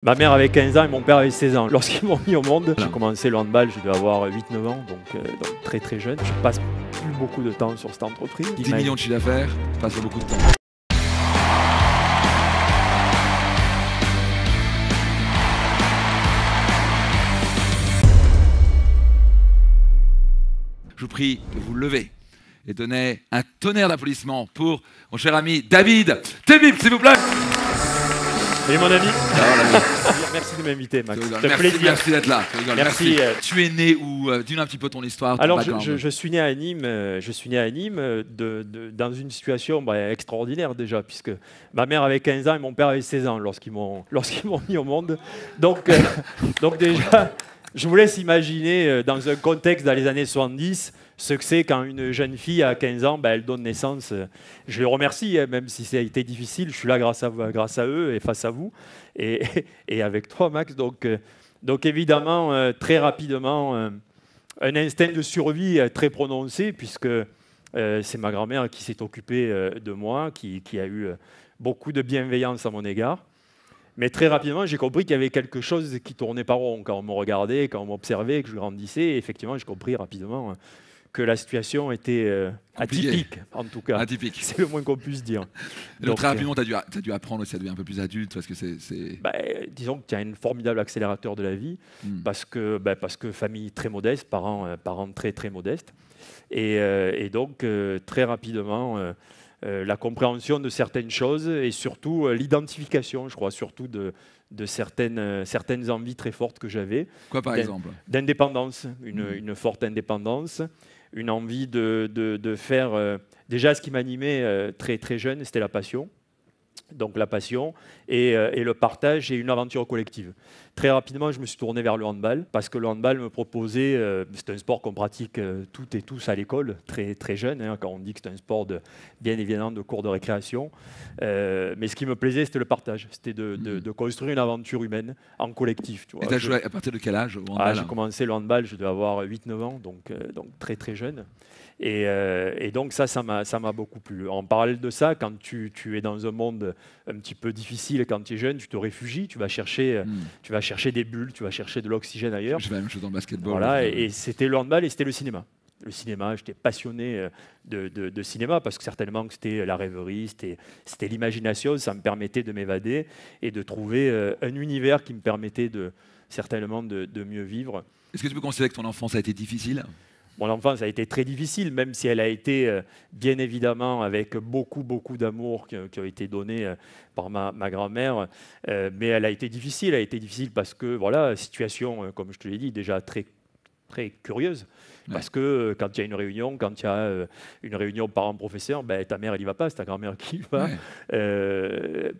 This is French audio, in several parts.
Ma mère avait 15 ans et mon père avait 16 ans. Lorsqu'ils m'ont mis au monde, j'ai commencé le handball, je devais avoir 8-9 ans, donc très jeune. Je passe plus beaucoup de temps sur cette entreprise. 10 millions de chiffre d'affaires, passe pas beaucoup de temps. Je vous prie de vous lever et donner un tonnerre d'applaudissements pour mon cher ami David Tebib, s'il vous plaît. Salut mon ami. Alors, Merci de m'inviter, Max. Merci d'être là. Merci. Tu es né où? Dis-nous un petit peu ton histoire. Ton Alors, background. je suis né à Nîmes. Dans une situation extraordinaire déjà, puisque ma mère avait 15 ans et mon père avait 16 ans lorsqu'ils m'ont mis au monde. Donc déjà, je vous laisse imaginer dans un contexte dans les années 70 ce que c'est quand une jeune fille à 15 ans, elle donne naissance. Je les remercie, même si ça a été difficile. Je suis là grâce à eux et face à vous et avec toi, Max. Donc évidemment, très rapidement, un instinct de survie très prononcé, puisque c'est ma grand-mère qui s'est occupée de moi, qui a eu beaucoup de bienveillance à mon égard. Mais très rapidement, j'ai compris qu'il y avait quelque chose qui tournait pas rond quand on me regardait, quand on m'observait, que je grandissais. Et effectivement, j'ai compris rapidement que la situation était atypique, en tout cas. Atypique. C'est le moins qu'on puisse dire. Donc, très rapidement, tu as dû apprendre aussi à devenir un peu plus adulte, parce que disons que tu as un formidable accélérateur de la vie, parce que famille très modeste, parents très modestes. Et donc, très rapidement, la compréhension de certaines choses et surtout l'identification, je crois, surtout de certaines envies très fortes que j'avais. Quoi, par exemple? D'indépendance, une forte indépendance, une envie de faire... déjà, ce qui m'animait très jeune, c'était la passion. Donc la passion et le partage et une aventure collective. Très rapidement, je me suis tourné vers le handball parce que le handball me proposait, c'est un sport qu'on pratique toutes et tous à l'école, très jeune, hein, quand on dit que c'est un sport bien évidemment de cours de récréation. Mais ce qui me plaisait, c'était le partage, c'était de construire une aventure humaine en collectif. Tu vois. Et tu as joué à partir de quel âge au handball? J'ai commencé le handball, je devais avoir 8-9 ans, donc très jeune. Et donc ça m'a beaucoup plu. En parallèle de ça, quand tu es dans un monde un petit peu difficile, quand tu es jeune, tu te réfugies, tu vas chercher des bulles, tu vas chercher de l'oxygène ailleurs. Je fais la même chose dans le basketball. Voilà, et c'était le handball et c'était le cinéma. Le cinéma, j'étais passionné de cinéma parce que certainement que c'était la rêverie, c'était l'imagination, ça me permettait de m'évader et de trouver un univers qui me permettait certainement de mieux vivre. Est-ce que tu peux considérer que ton enfance a été difficile? Mon enfance a été très difficile, même si elle a été bien évidemment avec beaucoup d'amour qui a été donné par ma grand-mère. Mais elle a été difficile. Elle a été difficile parce que, voilà, situation, comme je te l'ai dit, déjà très curieuse. Parce que quand il y a une réunion, parents-professeurs, ta mère, elle n'y va pas, c'est ta grand-mère qui y va.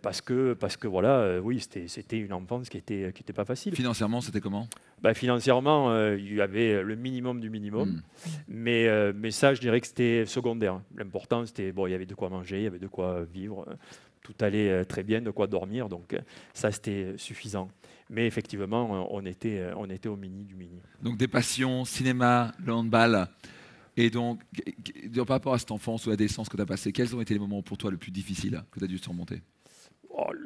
Parce que voilà, oui, c'était une enfance qui était pas facile. Financièrement, c'était comment? Financièrement, il y avait le minimum du minimum. Mais ça, je dirais que c'était secondaire. L'important, c'était, il y avait de quoi manger, il y avait de quoi vivre. Tout allait très bien, de quoi dormir. Donc ça, c'était suffisant. Mais effectivement, on était au mini du mini. Donc des passions, cinéma, le handball. Et donc, par rapport à cette enfance ou à l'adolescence que tu as passée, quels ont été les moments pour toi le plus difficiles que tu as dû surmonter?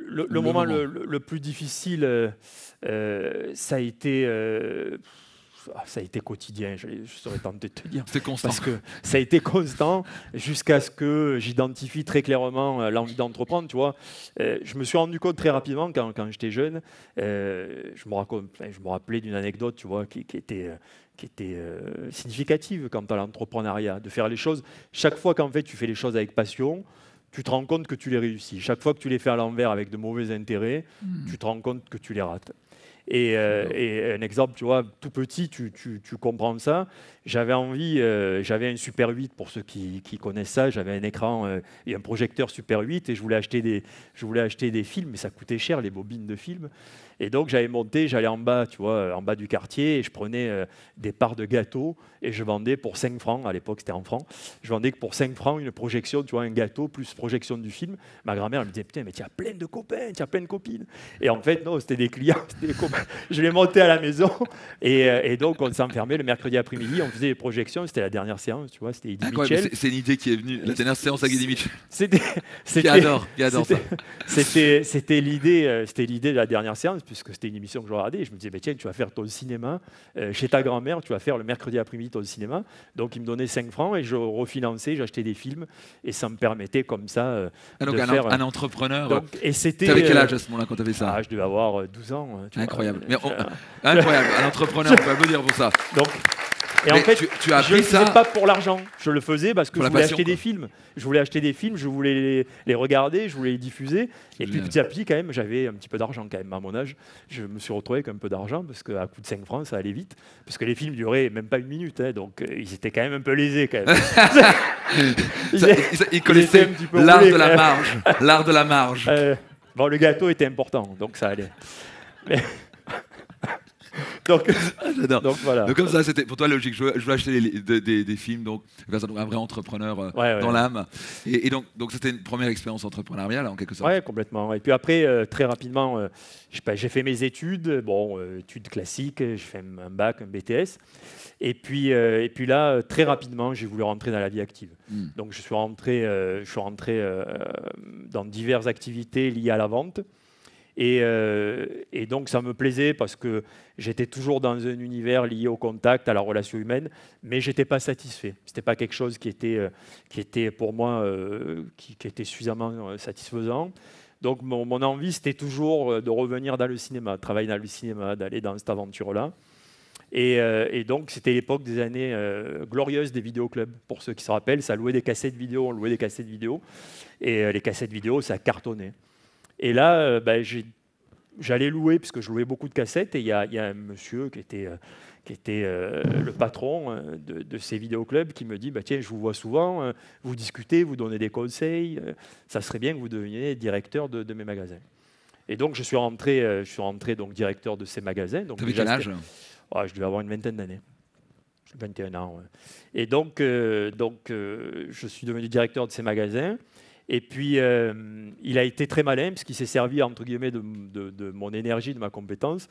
Le moment le plus difficile, ça a été quotidien, je serais tenté de te dire. C'était constant. Parce que ça a été constant jusqu'à ce que j'identifie très clairement l'envie d'entreprendre. Tu vois. Je me suis rendu compte très rapidement quand j'étais jeune, je me rappelais d'une anecdote, tu vois, qui était significative quant à l'entrepreneuriat, de faire les choses. Chaque fois qu'en fait tu fais les choses avec passion, tu te rends compte que tu les réussis. Chaque fois que tu les fais à l'envers avec de mauvais intérêts, tu te rends compte que tu les rates. Et un exemple, tu vois, tout petit, tu comprends ça. J'avais un Super 8 pour ceux qui connaissent ça. J'avais un écran et un projecteur Super 8 et je voulais acheter des films, mais ça coûtait cher, les bobines de films. Et donc j'allais en bas, tu vois, en bas du quartier et je prenais des parts de gâteaux et je vendais pour 5 francs. À l'époque, c'était en francs. Je vendais que pour 5 francs une projection, tu vois, un gâteau plus projection du film. Ma grand-mère elle me disait, putain, mais tu as plein de copains, tu as plein de copines. Et en fait, non, c'était des clients, c'était des copains. je l'ai monté à la maison. Et donc, on s'enfermait le mercredi après-midi. On faisait des projections. C'était la dernière séance, tu vois. C'était Eddie Mitchell. C'est une idée qui est venue. La dernière séance à Eddie Mitchell. Qui adore ça. C'était l'idée de la dernière séance, puisque c'était une émission que je regardais. Et je me disais, tiens, tu vas faire ton cinéma chez ta grand-mère. Tu vas faire le mercredi après-midi ton cinéma. Donc, il me donnait 5 francs et je refinançais. J'achetais des films. Et ça me permettait comme ça donc de faire... un entrepreneur. Donc, tu avais quel âge à ce moment-là quand tu avais ça? Je devais avoir 12 ans. Incroyable. Incroyable, un entrepreneur, on peut applaudir pour ça. Donc, et en fait, tu as je ne le ça faisais pas pour l'argent. Je le faisais parce que je voulais passion, acheter des films. Je voulais acheter des films, je voulais les regarder, je voulais les diffuser. Et puis petit à petit, quand même, j'avais un petit peu d'argent quand même. À mon âge, je me suis retrouvé avec un peu d'argent parce qu'à coup de 5 francs, ça allait vite. Parce que les films duraient même pas 1 minute. Donc ils étaient quand même un peu lésés quand même. Ils connaissaient l'art de la marge. L'art de la marge. Bon, le gâteau était important, donc ça allait. Mais... donc voilà. Donc comme ça, c'était pour toi logique. Je veux acheter des films, donc un vrai entrepreneur dans l'âme. Et donc c'était une première expérience entrepreneuriale en quelque sorte. Ouais, complètement. Et puis après, très rapidement, j'ai fait mes études, études classiques. J'ai fait un bac, un BTS. Et puis là, très rapidement, j'ai voulu rentrer dans la vie active. Donc je suis rentré dans diverses activités liées à la vente. Et donc ça me plaisait parce que j'étais toujours dans un univers lié au contact, à la relation humaine, mais je n'étais pas satisfait. Ce n'était pas quelque chose qui était pour moi qui était suffisamment satisfaisant. Donc mon envie, c'était toujours de revenir dans le cinéma, de travailler dans le cinéma, d'aller dans cette aventure-là. Et donc c'était l'époque des années glorieuses des vidéoclubs. Pour ceux qui se rappellent, ça louait des cassettes vidéo, on louait des cassettes vidéo. Et les cassettes vidéo, ça cartonnait. Et là, j'allais louer, puisque je louais beaucoup de cassettes, et il y a un monsieur qui était le patron de ces vidéoclubs qui me dit tiens, je vous vois souvent, vous discutez, vous donnez des conseils, ça serait bien que vous deveniez directeur de mes magasins. Et donc, je suis rentré donc, directeur de ces magasins. Tu avais quel âge? Je devais avoir une vingtaine d'années. 21 ans. Ouais. Et donc, je suis devenu directeur de ces magasins. Et puis, il a été très malin, parce qu'il s'est servi, entre guillemets, de mon énergie, de ma compétence,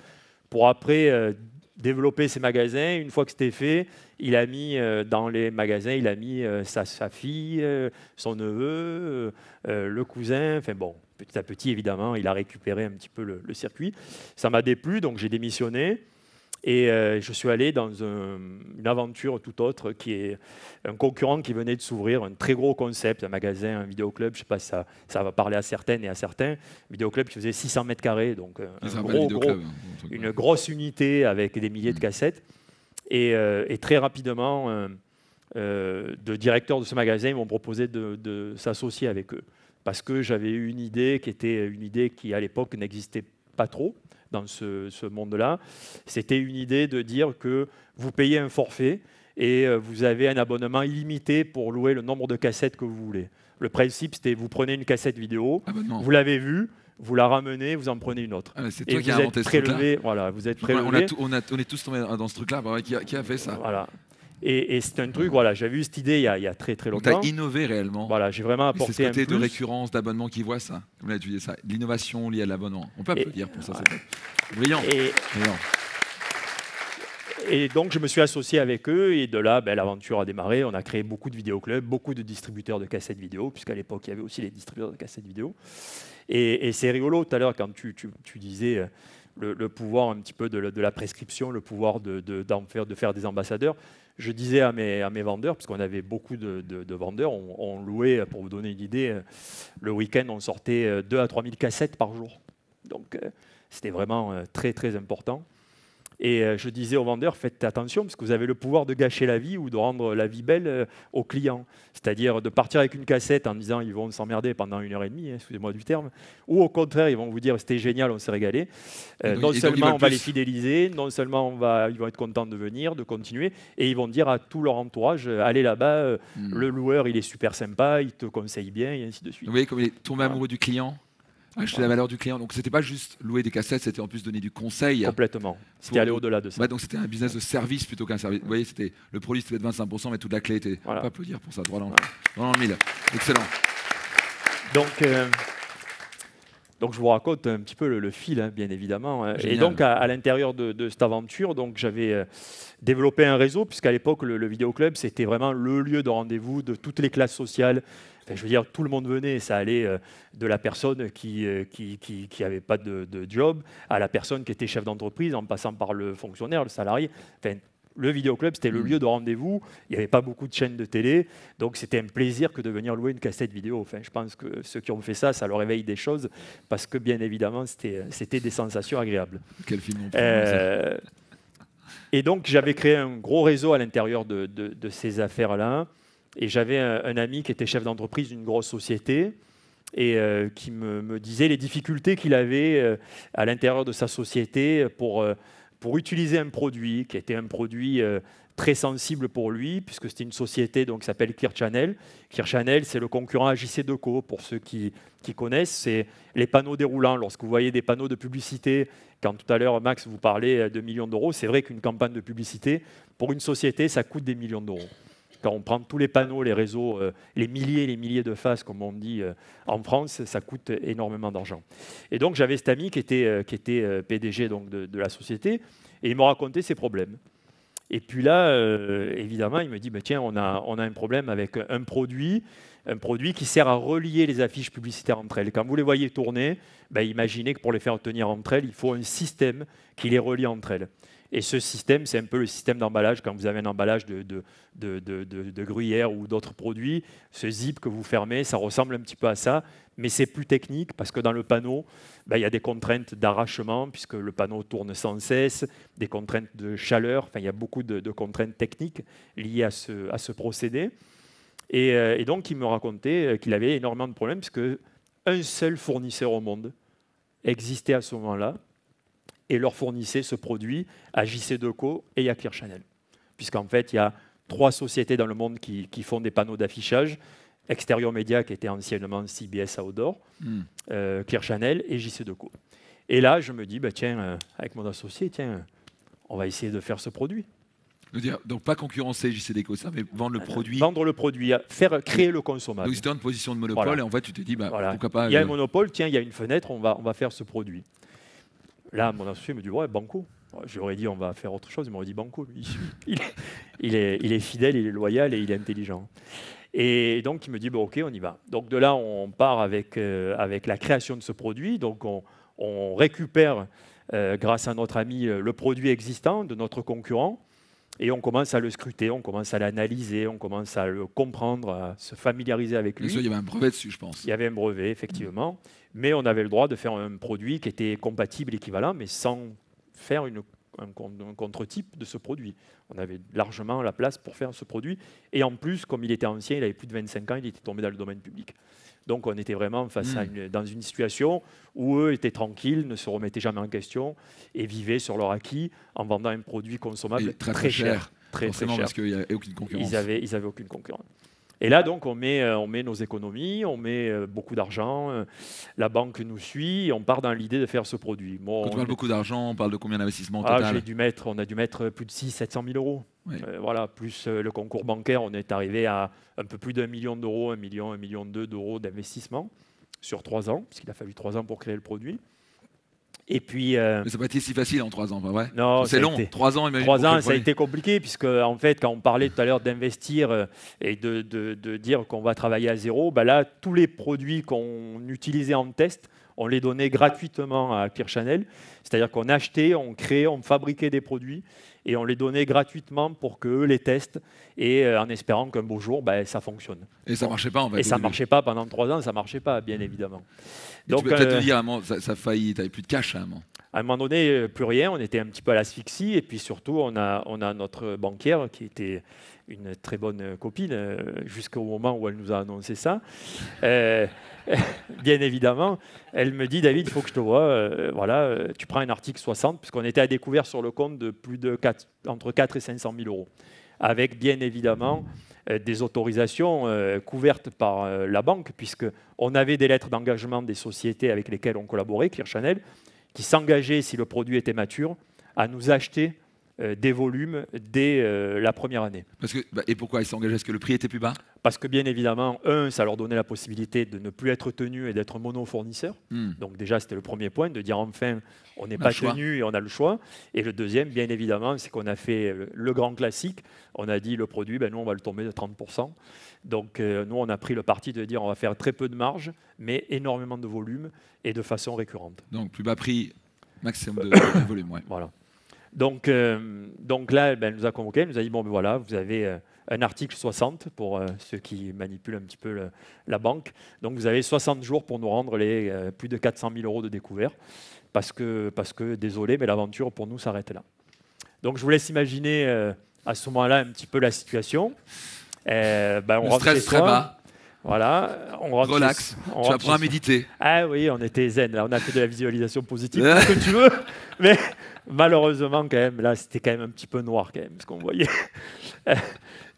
pour après développer ses magasins. Une fois que c'était fait, il a mis dans les magasins, il a mis sa fille, son neveu, le cousin. Enfin bon, petit à petit, évidemment, il a récupéré un petit peu le circuit. Ça m'a déplu, donc j'ai démissionné. Et je suis allé dans une aventure tout autre, qui est un concurrent qui venait de s'ouvrir, un très gros concept, un magasin, un vidéoclub, je ne sais pas si ça va parler à certaines et à certains, un vidéoclub qui faisait 600 mètres carrés, donc une grosse unité avec des milliers de cassettes. Et très rapidement, de directeurs de ce magasin m'ont proposé de s'associer avec eux, parce que j'avais eu une idée qui à l'époque n'existait pas trop dans ce monde-là. C'était une idée de dire que vous payez un forfait et vous avez un abonnement illimité pour louer le nombre de cassettes que vous voulez. Le principe, c'était vous prenez une cassette vidéo, vous l'avez vue, vous la ramenez, vous en prenez une autre. C'est toi qui as inventé ce truc-là. Voilà, vous êtes prélevé. On est tous tombés dans ce truc-là. Qui a fait ça? Voilà. Et c'est un truc, voilà, j'avais eu cette idée il y a très très longtemps. Tu as innové réellement. Voilà, j'ai vraiment apporté un plus. C'est ce côté de récurrence, d'abonnement qui voit ça. Comme là, tu dis ça, l'innovation liée à l'abonnement. On peut applaudir pour ça, c'est brillant. Et donc, je me suis associé avec eux, et de là, l'aventure a démarré. On a créé beaucoup de vidéoclubs, beaucoup de distributeurs de cassettes vidéo, puisqu'à l'époque, il y avait aussi les distributeurs de cassettes vidéo. Et c'est rigolo, tout à l'heure, quand tu disais le pouvoir un petit peu de la prescription, le pouvoir de faire des ambassadeurs. Je disais à mes vendeurs, parce qu'on avait beaucoup de vendeurs, on louait, pour vous donner une idée, le week-end, on sortait 2 à 3 000 cassettes par jour. Donc, c'était vraiment très, très important. Et je disais aux vendeurs, faites attention, parce que vous avez le pouvoir de gâcher la vie ou de rendre la vie belle aux clients. C'est-à-dire de partir avec une cassette en disant ils vont s'emmerder pendant 1h30, excusez-moi du terme, ou au contraire, ils vont vous dire c'était génial, on s'est régalé. Non seulement on va les fidéliser, non seulement ils vont être contents de venir, de continuer, et ils vont dire à tout leur entourage, allez là-bas, le loueur il est super sympa, il te conseille bien, et ainsi de suite. Vous voyez comme il est tombé amoureux du client, acheter la valeur du client. Donc, c'était pas juste louer des cassettes, c'était en plus donner du conseil. Complètement. C'était aller au-delà de ça. Ouais, donc, c'était un business de service plutôt qu'un service. Vous voyez, le produit, c'était de 25%, mais toute la clé était... Voilà. On peut applaudir pour ça, droit dans le mille. Excellent. Donc, Donc je vous raconte un petit peu le fil, hein, bien évidemment. Génial. Et donc à l'intérieur de cette aventure, donc j'avais développé un réseau, puisqu'à l'époque le vidéoclub c'était vraiment le lieu de rendez-vous de toutes les classes sociales. Enfin, je veux dire, tout le monde venait, ça allait de la personne qui avait pas de job à la personne qui était chef d'entreprise, en passant par le fonctionnaire, le salarié. Enfin, le vidéoclub, c'était le lieu de rendez-vous. Il n'y avait pas beaucoup de chaînes de télé, donc c'était un plaisir que de venir louer une cassette vidéo. Enfin, je pense que ceux qui ont fait ça, ça leur éveille des choses, parce que bien évidemment, c'était des sensations agréables. Quel film on Et donc, j'avais créé un gros réseau à l'intérieur de ces affaires-là. Et j'avais un ami qui était chef d'entreprise d'une grosse société et qui me disait les difficultés qu'il avait à l'intérieur de sa société pour utiliser un produit qui était un produit très sensible pour lui, puisque c'était une société donc, qui s'appelle Clear Channel. Clear Channel, c'est le concurrent à JCDecaux, pour ceux qui connaissent. C'est les panneaux déroulants. Lorsque vous voyez des panneaux de publicité, quand tout à l'heure, Max, vous parlait de millions d'euros, c'est vrai qu'une campagne de publicité, pour une société, ça coûte des millions d'euros. Quand on prend tous les panneaux, les réseaux, les milliers de faces, comme on dit en France, ça coûte énormément d'argent. Et donc, j'avais cet ami qui était PDG donc, de la société, et il me racontait ses problèmes. Et puis là, évidemment, il me dit, tiens, on a un problème avec un produit qui sert à relier les affiches publicitaires entre elles. Quand vous les voyez tourner, imaginez que pour les faire tenir entre elles, il faut un système qui les relie entre elles. Et ce système, c'est un peu le système d'emballage. Quand vous avez un emballage de gruyère ou d'autres produits, ce zip que vous fermez, ça ressemble un petit peu à ça, mais c'est plus technique parce que dans le panneau, il y a des contraintes d'arrachement puisque le panneau tourne sans cesse, des contraintes de chaleur, il y a beaucoup de contraintes techniques liées à ce procédé. Et donc, il me racontait qu'il avait énormément de problèmes puisque un seul fournisseur au monde existait à ce moment-là et leur fournissait ce produit à JCDecaux et à Clear Channel. Puisqu'en fait, il y a 3 sociétés dans le monde qui font des panneaux d'affichage. Extérieur Média, qui était anciennement CBS Outdoor, Clear Channel et JCDecaux. Et là, je me dis, tiens, avec mon associé, on va essayer de faire ce produit. Donc pas concurrencer JCDecaux, ça, mais vendre le produit. Vendre le produit, créer le consommable. Donc c'était une position de monopole, voilà. Et en fait, tu te dis, pourquoi pas. Il y a un monopole, tiens, il y a une fenêtre, on va faire ce produit. Là, mon associé me dit, ouais, banco. J'aurais dit, on va faire autre chose. Il m'aurait dit, banco. Il est fidèle, il est loyal et il est intelligent. Et donc, il me dit, OK, on y va. Donc, de là, on part avec la création de ce produit. Donc, on récupère, grâce à notre ami, le produit existant de notre concurrent. Et on commence à le scruter, on commence à l'analyser, on commence à le comprendre, à se familiariser avec lui. Il y avait un brevet dessus, je pense. Il y avait un brevet, effectivement. Mais on avait le droit de faire un produit qui était compatible, équivalent, mais sans faire un contre-type de ce produit. On avait largement la place pour faire ce produit. Et en plus, comme il était ancien, il avait plus de 25 ans, il était tombé dans le domaine public. Donc on était vraiment face dans une situation où eux étaient tranquilles, ne se remettaient jamais en question et vivaient sur leur acquis en vendant un produit consommable très cher. Très cher. Parce qu'il n'y avait aucune concurrence. Ils avaient aucune concurrence. Et là, donc, on met nos économies, on met beaucoup d'argent, la banque nous suit, et on part dans l'idée de faire ce produit. Quand tu parles beaucoup d'argent, on parle de combien d'investissements au total? On a dû mettre plus de 600 000 euros. Oui. Voilà, plus le concours bancaire, on est arrivé à un peu plus d'1 million d'euros, 1 million 2 d'euros d'investissement sur 3 ans, parce qu'il a fallu 3 ans pour créer le produit. Et puis, mais ça n'a pas été si facile en 3 ans, pas vrai? Non, c'est long. 3 ans, imagine. 3 ans, ça a été compliqué, puisque en fait, quand on parlait tout à l'heure d'investir et de dire qu'on va travailler à zéro, là, tous les produits qu'on utilisait en test, on les donnait gratuitement à Clear Channel. C'est-à-dire qu'on achetait, on créait, on fabriquait des produits et on les donnait gratuitement pour qu'eux les testent et en espérant qu'un beau jour, ça fonctionne. Et ça ne marchait pas, en fait. Et ça ne marchait pas pendant 3 ans, ça ne marchait pas, bien évidemment. Donc, tu peux peut-être te dire, à un moment, ça a failli, tu n'avais plus de cash à un moment. À un moment donné, plus rien, on était un petit peu à l'asphyxie. Et puis surtout, on a notre banquière qui était une très bonne copine jusqu'au moment où elle nous a annoncé ça. Bien évidemment, elle me dit, David, il faut que je te voie. Tu prends un article 60, puisqu'on était à découvert sur le compte de entre 4 et 500 000 euros. Avec bien évidemment des autorisations couvertes par la banque, puisqu'on avait des lettres d'engagement des sociétés avec lesquelles on collaborait, Clear Channel, qui s'engageaient, si le produit était mature, à nous acheter des volumes dès la première année. Et pourquoi ils s'engageaient? Est-ce que le prix était plus bas? Parce que bien évidemment, ça leur donnait la possibilité de ne plus être tenu et d'être mono-fournisseur. Donc déjà, c'était le premier point, de dire enfin, on n'est pas tenu et on a le choix. Et le deuxième, bien évidemment, c'est qu'on a fait le grand classique. On a dit le produit, nous, on va le tomber de 30%. Donc nous, on a pris le parti de dire on va faire très peu de marge, mais énormément de volume et de façon récurrente. Donc plus bas prix, maximum de volume. Ouais. Voilà. Donc là, elle nous a convoqués, elle nous a dit, bon, voilà, vous avez un article 60 pour ceux qui manipulent un petit peu la banque. Donc vous avez 60 jours pour nous rendre les plus de 400 000 € de découvert, parce que désolé, mais l'aventure pour nous s'arrête là. Donc je vous laisse imaginer à ce moment-là un petit peu la situation. On rentre chez soi. Très bas. Voilà, on rentre. Relax, tu apprends à méditer. Ah oui, on était zen, là, on a fait de la visualisation positive, ce que tu veux, mais malheureusement, quand même, là, c'était quand même un petit peu noir, quand même, ce qu'on voyait.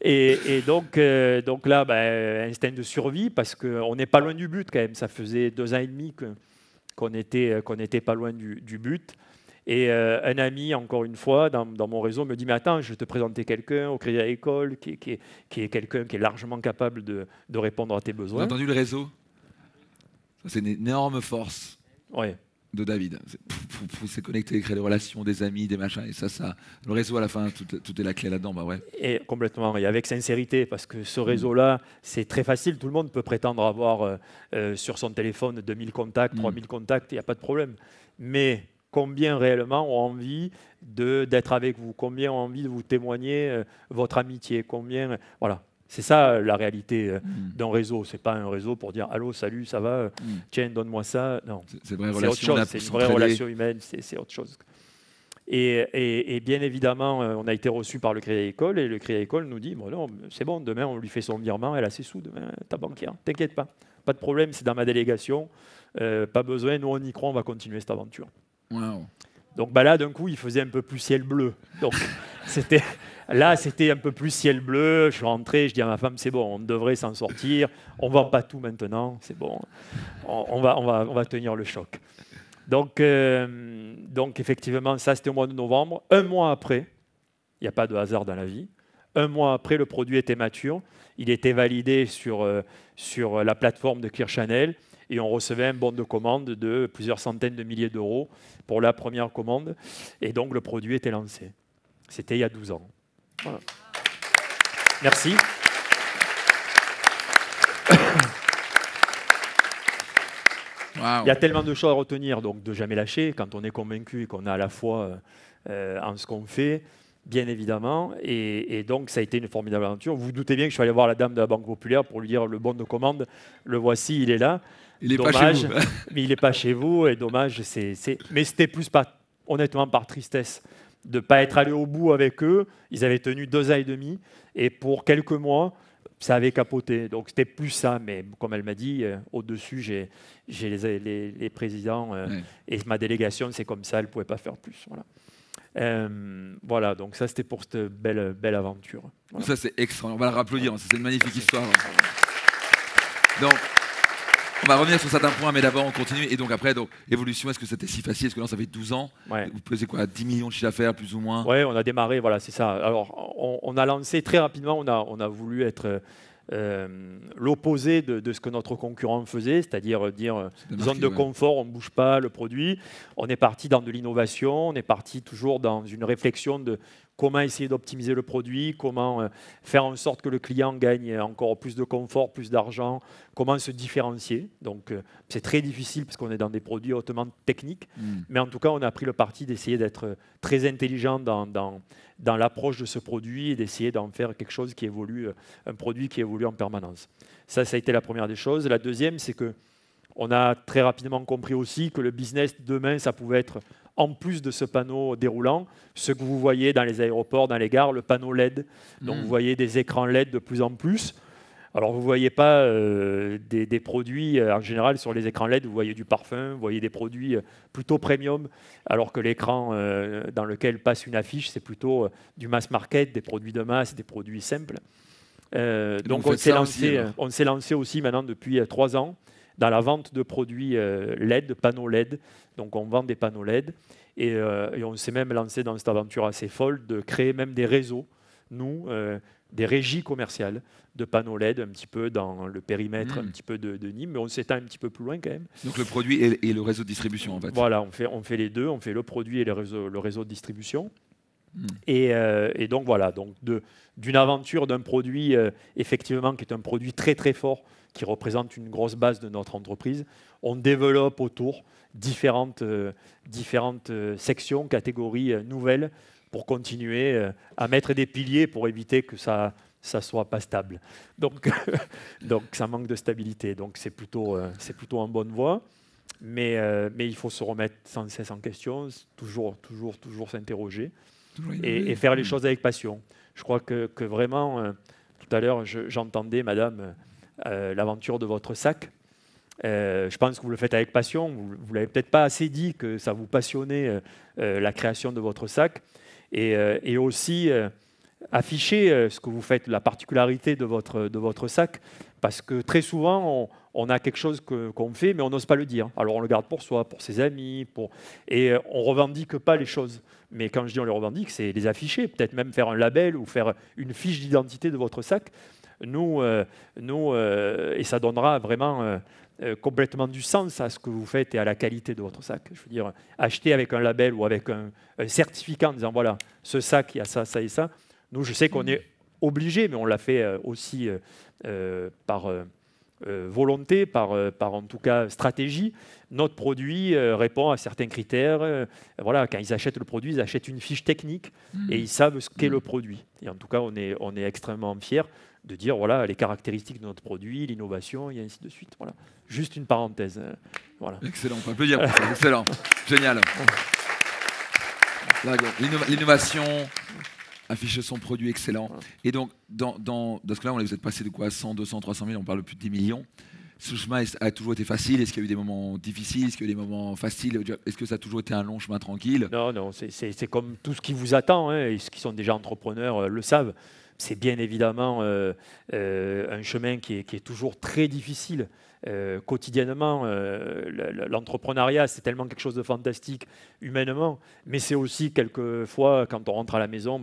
Et donc là, instinct de survie, parce qu'on n'est pas loin du but, quand même. Ça faisait 2 ans et demi qu'on n'était pas loin du but. Et un ami, encore une fois, dans mon réseau, me dit « Mais attends, je vais te présenter quelqu'un au Crédit Agricole qui est quelqu'un qui est largement capable de répondre à tes besoins. » Vous avez entendu le réseau? C'est une énorme force de David. C'est connecter, créer des relations, des amis, des machins. Et ça, le réseau, à la fin, tout est la clé là-dedans. Et complètement, et avec sincérité, parce que ce réseau-là, c'est très facile. Tout le monde peut prétendre avoir sur son téléphone 2000 contacts, 3000 contacts, il n'y a pas de problème. Mais combien réellement ont envie d'être avec vous? Combien ont envie de vous témoigner votre amitié? Combien, voilà. C'est ça la réalité d'un réseau. C'est pas un réseau pour dire allô, salut, ça va, tiens, donne-moi ça. Non, c'est autre chose. C'est une vraie relation humaine, c'est autre chose. Et bien évidemment, on a été reçu par le Crédit Agricole et le Crédit Agricole nous dit bon, non, c'est bon, demain on lui fait son virement, elle a ses sous, demain ta banquière, t'inquiète pas, pas de problème, c'est dans ma délégation, pas besoin, nous on y croit, on va continuer cette aventure. Wow. Donc là, d'un coup, il faisait un peu plus ciel bleu. Donc c'était un peu plus ciel bleu. Je suis rentré, je dis à ma femme, c'est bon, on devrait s'en sortir. On ne vend pas tout maintenant, c'est bon. On va tenir le choc. Donc effectivement, ça, c'était au mois de novembre. Un mois après, il n'y a pas de hasard dans la vie, un mois après, le produit était mature. Il était validé sur la plateforme de Clear Channel. Et on recevait un bon de commande de plusieurs centaines de milliers d'euros pour la première commande. Et donc, le produit était lancé. C'était il y a 12 ans. Voilà. Merci. Wow. Il y a tellement de choses à retenir, donc de jamais lâcher quand on est convaincu et qu'on a à la foi en ce qu'on fait, bien évidemment. Et donc, ça a été une formidable aventure. Vous vous doutez bien que je suis allé voir la dame de la Banque Populaire pour lui dire le bon de commande, le voici, il est là. Il n'est pas chez vous. Mais il n'est pas chez vous, et dommage. Mais c'était plus, honnêtement, par tristesse de ne pas être allé au bout avec eux. Ils avaient tenu 2 ans et demi, et pour quelques mois, ça avait capoté. Donc c'était plus ça, mais comme elle m'a dit, au-dessus, j'ai les présidents et ma délégation, c'est comme ça, elle ne pouvait pas faire plus. Voilà. Voilà, donc ça c'était pour cette belle aventure. Voilà. Ça c'est extraordinaire, on va le applaudir, c'est une magnifique histoire. Donc, on va revenir sur certains points, mais d'abord on continue. Et donc après, évolution, est-ce que c'était si facile? Est-ce que là, ça fait 12 ans? Vous pesez quoi, 10 millions de chiffre d'affaires, plus ou moins? Oui, on a démarré, voilà, c'est ça. Alors, on a lancé très rapidement, on a voulu être l'opposé de ce que notre concurrent faisait, c'est-à-dire dire zone de confort, on ne bouge pas le produit. On est parti dans de l'innovation, on est parti toujours dans une réflexion de comment essayer d'optimiser le produit, comment faire en sorte que le client gagne encore plus de confort, plus d'argent, comment se différencier. Donc c'est très difficile parce qu'on est dans des produits hautement techniques, mais en tout cas on a pris le parti d'essayer d'être très intelligent dans l'approche de ce produit et d'essayer d'en faire quelque chose qui évolue, un produit qui évolue en permanence. Ça a été la première des choses. La deuxième, c'est qu'on a très rapidement compris aussi que le business demain, ça pouvait être, en plus de ce panneau déroulant, ce que vous voyez dans les aéroports, dans les gares, le panneau LED. Donc vous voyez des écrans LED de plus en plus. Alors vous ne voyez pas des produits, en général sur les écrans LED, vous voyez du parfum, vous voyez des produits plutôt premium, alors que l'écran dans lequel passe une affiche, c'est plutôt du mass market, des produits de masse, des produits simples. Donc on s'est lancé aussi maintenant depuis 3 ans dans la vente de produits LED, panneaux LED. Donc on vend des panneaux LED Et on s'est même lancé dans cette aventure assez folle de créer même des réseaux, nous, des régies commerciales de panneaux LED un petit peu dans le périmètre un petit peu de Nîmes, mais on s'étend un petit peu plus loin quand même. Donc le produit et le réseau de distribution en fait. Voilà, on fait les deux, on fait le produit et le réseau de distribution. Et donc voilà, d'une aventure d'un produit effectivement qui est un produit très très fort, qui représente une grosse base de notre entreprise, on développe autour différentes sections, catégories nouvelles pour continuer à mettre des piliers pour éviter que ça soit pas stable. Donc ça manque de stabilité. Donc c'est plutôt en bonne voie. Mais il faut se remettre sans cesse en question, toujours s'interroger et faire les choses avec passion. Je crois que vraiment, tout à l'heure, j'entendais, madame, l'aventure de votre sac. Je pense que vous le faites avec passion. Vous ne l'avez peut-être pas assez dit que ça vous passionnait la création de votre sac. Et aussi afficher ce que vous faites, la particularité de votre sac. Parce que très souvent, on a quelque chose qu'on fait, mais on n'ose pas le dire. Alors on le garde pour soi, pour ses amis, et on ne revendique pas les choses. Mais quand je dis on les revendique, c'est les afficher, peut-être même faire un label ou faire une fiche d'identité de votre sac. Nous, et ça donnera vraiment complètement du sens à ce que vous faites et à la qualité de votre sac. Je veux dire, acheter avec un label ou avec un certificat en disant voilà, ce sac, il y a ça, ça et ça. Nous, je sais qu'on est obligé, mais on l'a fait aussi par volonté, par en tout cas stratégie. Notre produit répond à certains critères. Voilà, quand ils achètent le produit, ils achètent une fiche technique et ils savent ce qu'est le produit. Et en tout cas, on est extrêmement fiers de dire voilà les caractéristiques de notre produit, l'innovation et ainsi de suite. Voilà, juste une parenthèse. Voilà. Excellent, on peut dire. Excellent, génial. L'innovation, afficher son produit excellent. Et donc, dans ce cas-là, vous êtes passé de quoi 100, 200, 300 000, on parle de plus de 10 millions. Ce chemin a toujours été facile? Est-ce qu'il y a eu des moments difficiles? Est-ce qu'il y a eu des moments faciles? Est-ce que ça a toujours été un long chemin tranquille? Non, c'est comme tout ce qui vous attend, hein, et ceux qui sont déjà entrepreneurs le savent. C'est bien évidemment un chemin qui est toujours très difficile. Quotidiennement, l'entrepreneuriat, c'est tellement quelque chose de fantastique humainement, mais c'est aussi quelquefois, quand on rentre à la maison,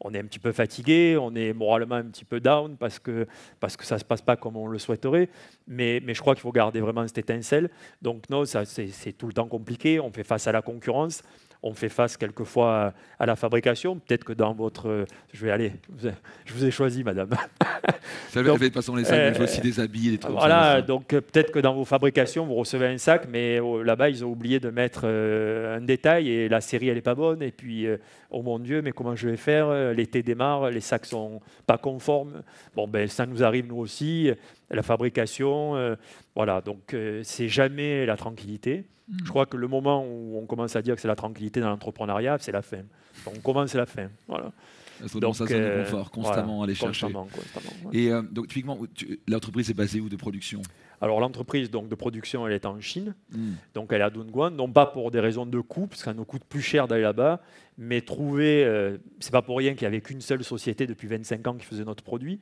on est un petit peu fatigué, on est moralement un petit peu down parce que ça ne se passe pas comme on le souhaiterait, mais je crois qu'il faut garder vraiment cette étincelle. Donc non, c'est tout le temps compliqué, on fait face à la concurrence. On fait face quelquefois à la fabrication. Peut-être que dans votre... je vous ai choisi, madame. Ça veut dire, passons les sacs, il faut aussi des habits et des trucs. Voilà, donc peut-être que dans vos fabrications, vous recevez un sac, mais là-bas, ils ont oublié de mettre un détail et la série, elle n'est pas bonne. Et puis, oh mon Dieu, mais comment je vais faire? L'été démarre, les sacs sont pas conformes. Bon, ça nous arrive, nous aussi. La fabrication, voilà. Donc, c'est jamais la tranquillité. Je crois que le moment où on commence à dire que c'est la tranquillité dans l'entrepreneuriat, c'est la fin. Donc, on commence, c'est la fin. Voilà. Donc, ça zone de confort, constamment voilà, aller chercher. Constamment, voilà. Et donc, typiquement, l'entreprise est basée où de production? Alors, l'entreprise de production, elle est en Chine. Donc, elle est à Dongguan, non pas pour des raisons de coût, parce que ça nous coûte plus cher d'aller là-bas, mais c'est pas pour rien qu'il n'y avait qu'une seule société depuis 25 ans qui faisait notre produit.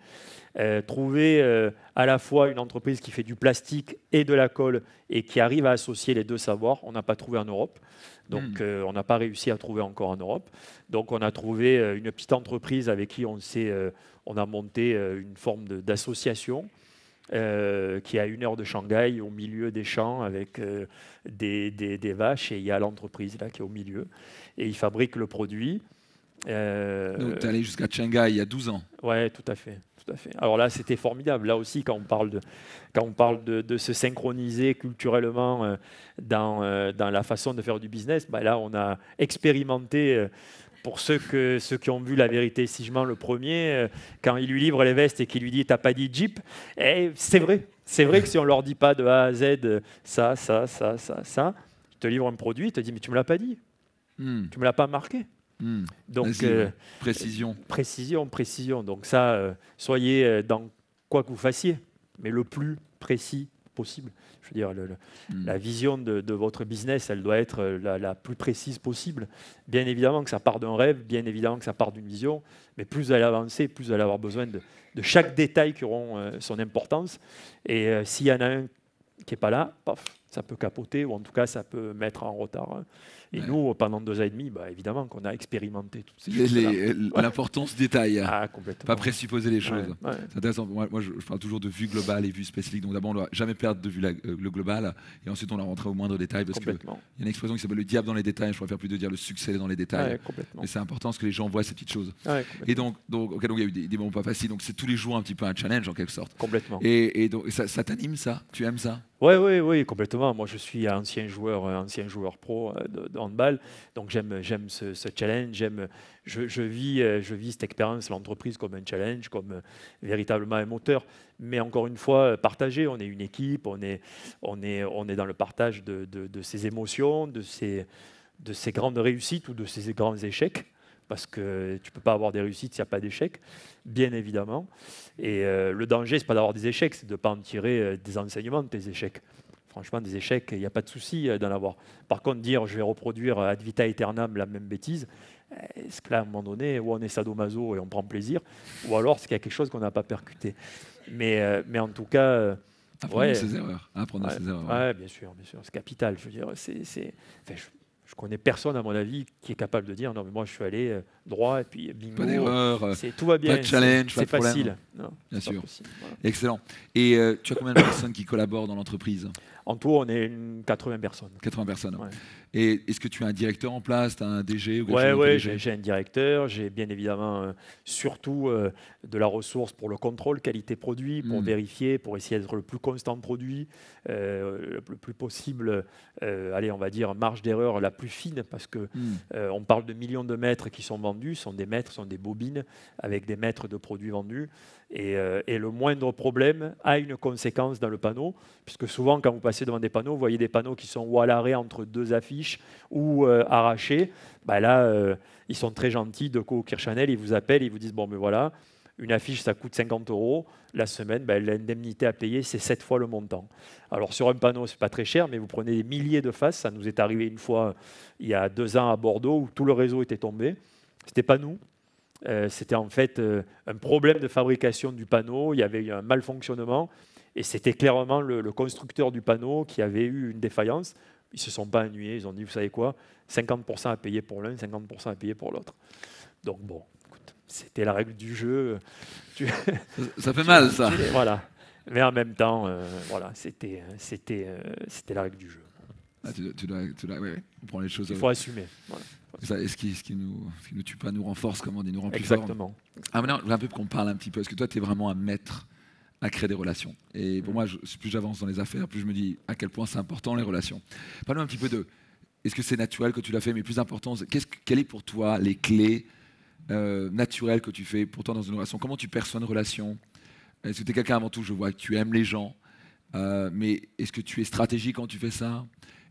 Trouver à la fois une entreprise qui fait du plastique et de la colle et qui arrive à associer les deux savoirs, on n'a pas trouvé en Europe. Donc, on n'a pas réussi à trouver encore en Europe. Donc, on a trouvé une petite entreprise avec qui on a monté une forme d'association qui est à 1 heure de Shanghai, au milieu des champs, avec des vaches. Et il y a l'entreprise là qui est au milieu. Et ils fabriquent le produit. Donc, tu es allé jusqu'à Shanghai il y a 12 ans. Oui, tout à fait. Alors là, c'était formidable. Là aussi, quand on parle de se synchroniser culturellement dans la façon de faire du business, là, on a expérimenté, pour ceux qui ont vu La Vérité si je mens, le premier, quand il lui livre les vestes et qu'il lui dit « t'as pas dit Jeep ?» C'est vrai. C'est vrai que si on leur dit pas de A à Z, ça, il te livre un produit, il te dit « mais tu me l'as pas dit, tu me l'as pas marqué ». Donc, précision. Donc ça, soyez dans quoi que vous fassiez, mais le plus précis possible. Je veux dire, la vision de votre business, elle doit être la plus précise possible. Bien évidemment que ça part d'un rêve, bien évidemment que ça part d'une vision, mais plus vous allez avancer, plus vous allez avoir besoin de chaque détail qui auront son importance. Et s'il y en a un qui n'est pas là, paf, ça peut capoter, ou en tout cas, ça peut mettre en retard. Et nous, pendant 2 ans et demi, évidemment qu'on a expérimenté toutes ces choses-là. L'importance du détail, complètement. Pas présupposer les choses. C'est intéressant. Moi je parle toujours de vue globale et vue spécifique. Donc d'abord, on ne doit jamais perdre de vue le global, et ensuite on la rentre au moindre détail, parce qu'il y a une expression qui s'appelle le diable dans les détails. Je préfère plutôt dire le succès dans les détails. Mais c'est important parce que les gens voient ces petites choses. Et donc il y a eu des moments pas faciles. Donc c'est tous les jours un petit peu un challenge en quelque sorte. Complètement. Et donc ça t'anime, ça? Tu aimes ça? Oui, complètement. Moi, je suis ancien joueur pro de handball, donc j'aime ce challenge. Je vis cette expérience, l'entreprise, comme un challenge, comme véritablement un moteur. Mais encore une fois, partagé. On est une équipe, on est dans le partage de ces émotions, de ces grandes réussites ou de ces grands échecs. Parce que tu ne peux pas avoir des réussites s'il n'y a pas d'échecs, bien évidemment. Et le danger, ce n'est pas d'avoir des échecs, c'est de ne pas en tirer des enseignements de tes échecs. Franchement, des échecs, il n'y a pas de souci d'en avoir. Par contre, dire je vais reproduire ad vitam aeternam la même bêtise, est-ce que là, à un moment donné, où on est sadomaso et on prend plaisir, ou alors c'est qu'il y a quelque chose qu'on n'a pas percuté. Mais en tout cas... Apprendre ses erreurs. Apprendre ses erreurs. Ouais, bien sûr, c'est capital. Je veux dire, je connais personne, à mon avis, qui est capable de dire non, mais moi je suis allé droit et puis bingo. Pas d'erreur, tout va bien. Pas de challenge, c'est pas de facile. problème. Non, bien sûr. Possible, voilà. Excellent. Et tu as combien de personnes qui collaborent dans l'entreprise? En tout, on est 80 personnes. 80 personnes. Ouais. Et est-ce que tu as un directeur en place? Tu as un DG? Oui, j'ai un directeur. J'ai bien évidemment surtout de la ressource pour le contrôle qualité produit, pour vérifier, pour essayer d'être le plus constant produit, le plus possible, allez, on va dire, marge d'erreur la plus fine, parce que on parle de millions de mètres qui sont vendus, sont des mètres, sont des bobines avec des mètres de produits vendus. Et le moindre problème a une conséquence dans le panneau, puisque souvent, quand vous passez devant des panneaux, vous voyez des panneaux qui sont ou à l'arrêt entre 2 affiches ou arrachés. Là, ils sont très gentils, Decaux ou Kirchhanel, ils vous appellent, ils vous disent bon, mais voilà, une affiche, ça coûte 50 €. La semaine, l'indemnité à payer, c'est 7 fois le montant. Alors, sur un panneau, ce n'est pas très cher, mais vous prenez des milliers de faces. Ça nous est arrivé une fois, il y a 2 ans, à Bordeaux, où tout le réseau était tombé. Ce n'était pas nous. C'était en fait un problème de fabrication du panneau. Il y avait eu un malfonctionnement. Et c'était clairement le constructeur du panneau qui avait eu une défaillance. Ils ne se sont pas ennuyés. Ils ont dit, vous savez quoi, 50% à payer pour l'un, 50% à payer pour l'autre. Donc bon, écoute, c'était la règle du jeu. Ça fait mal, ça. Voilà. Mais en même temps, voilà, c'était la règle du jeu. On prend les choses. Il faut assumer. Voilà. Et ce qui nous tue pas nous renforce, comme on dit, nous rend plus Exactement. fort. Maintenant, je veux un peu qu'on parle un petit peu, parce que toi, tu es vraiment un maître à créer des relations. Et pour moi, plus j'avance dans les affaires, plus je me dis à quel point c'est important, les relations. Parle-nous un petit peu de... Est-ce que c'est naturel que tu l'as fait, mais plus important, quelles est pour toi les clés naturelles que tu fais pour toi dans une relation? Comment tu perçois une relation? Est-ce que tu es quelqu'un, avant tout, je vois que tu aimes les gens, mais est-ce que tu es stratégique quand tu fais ça?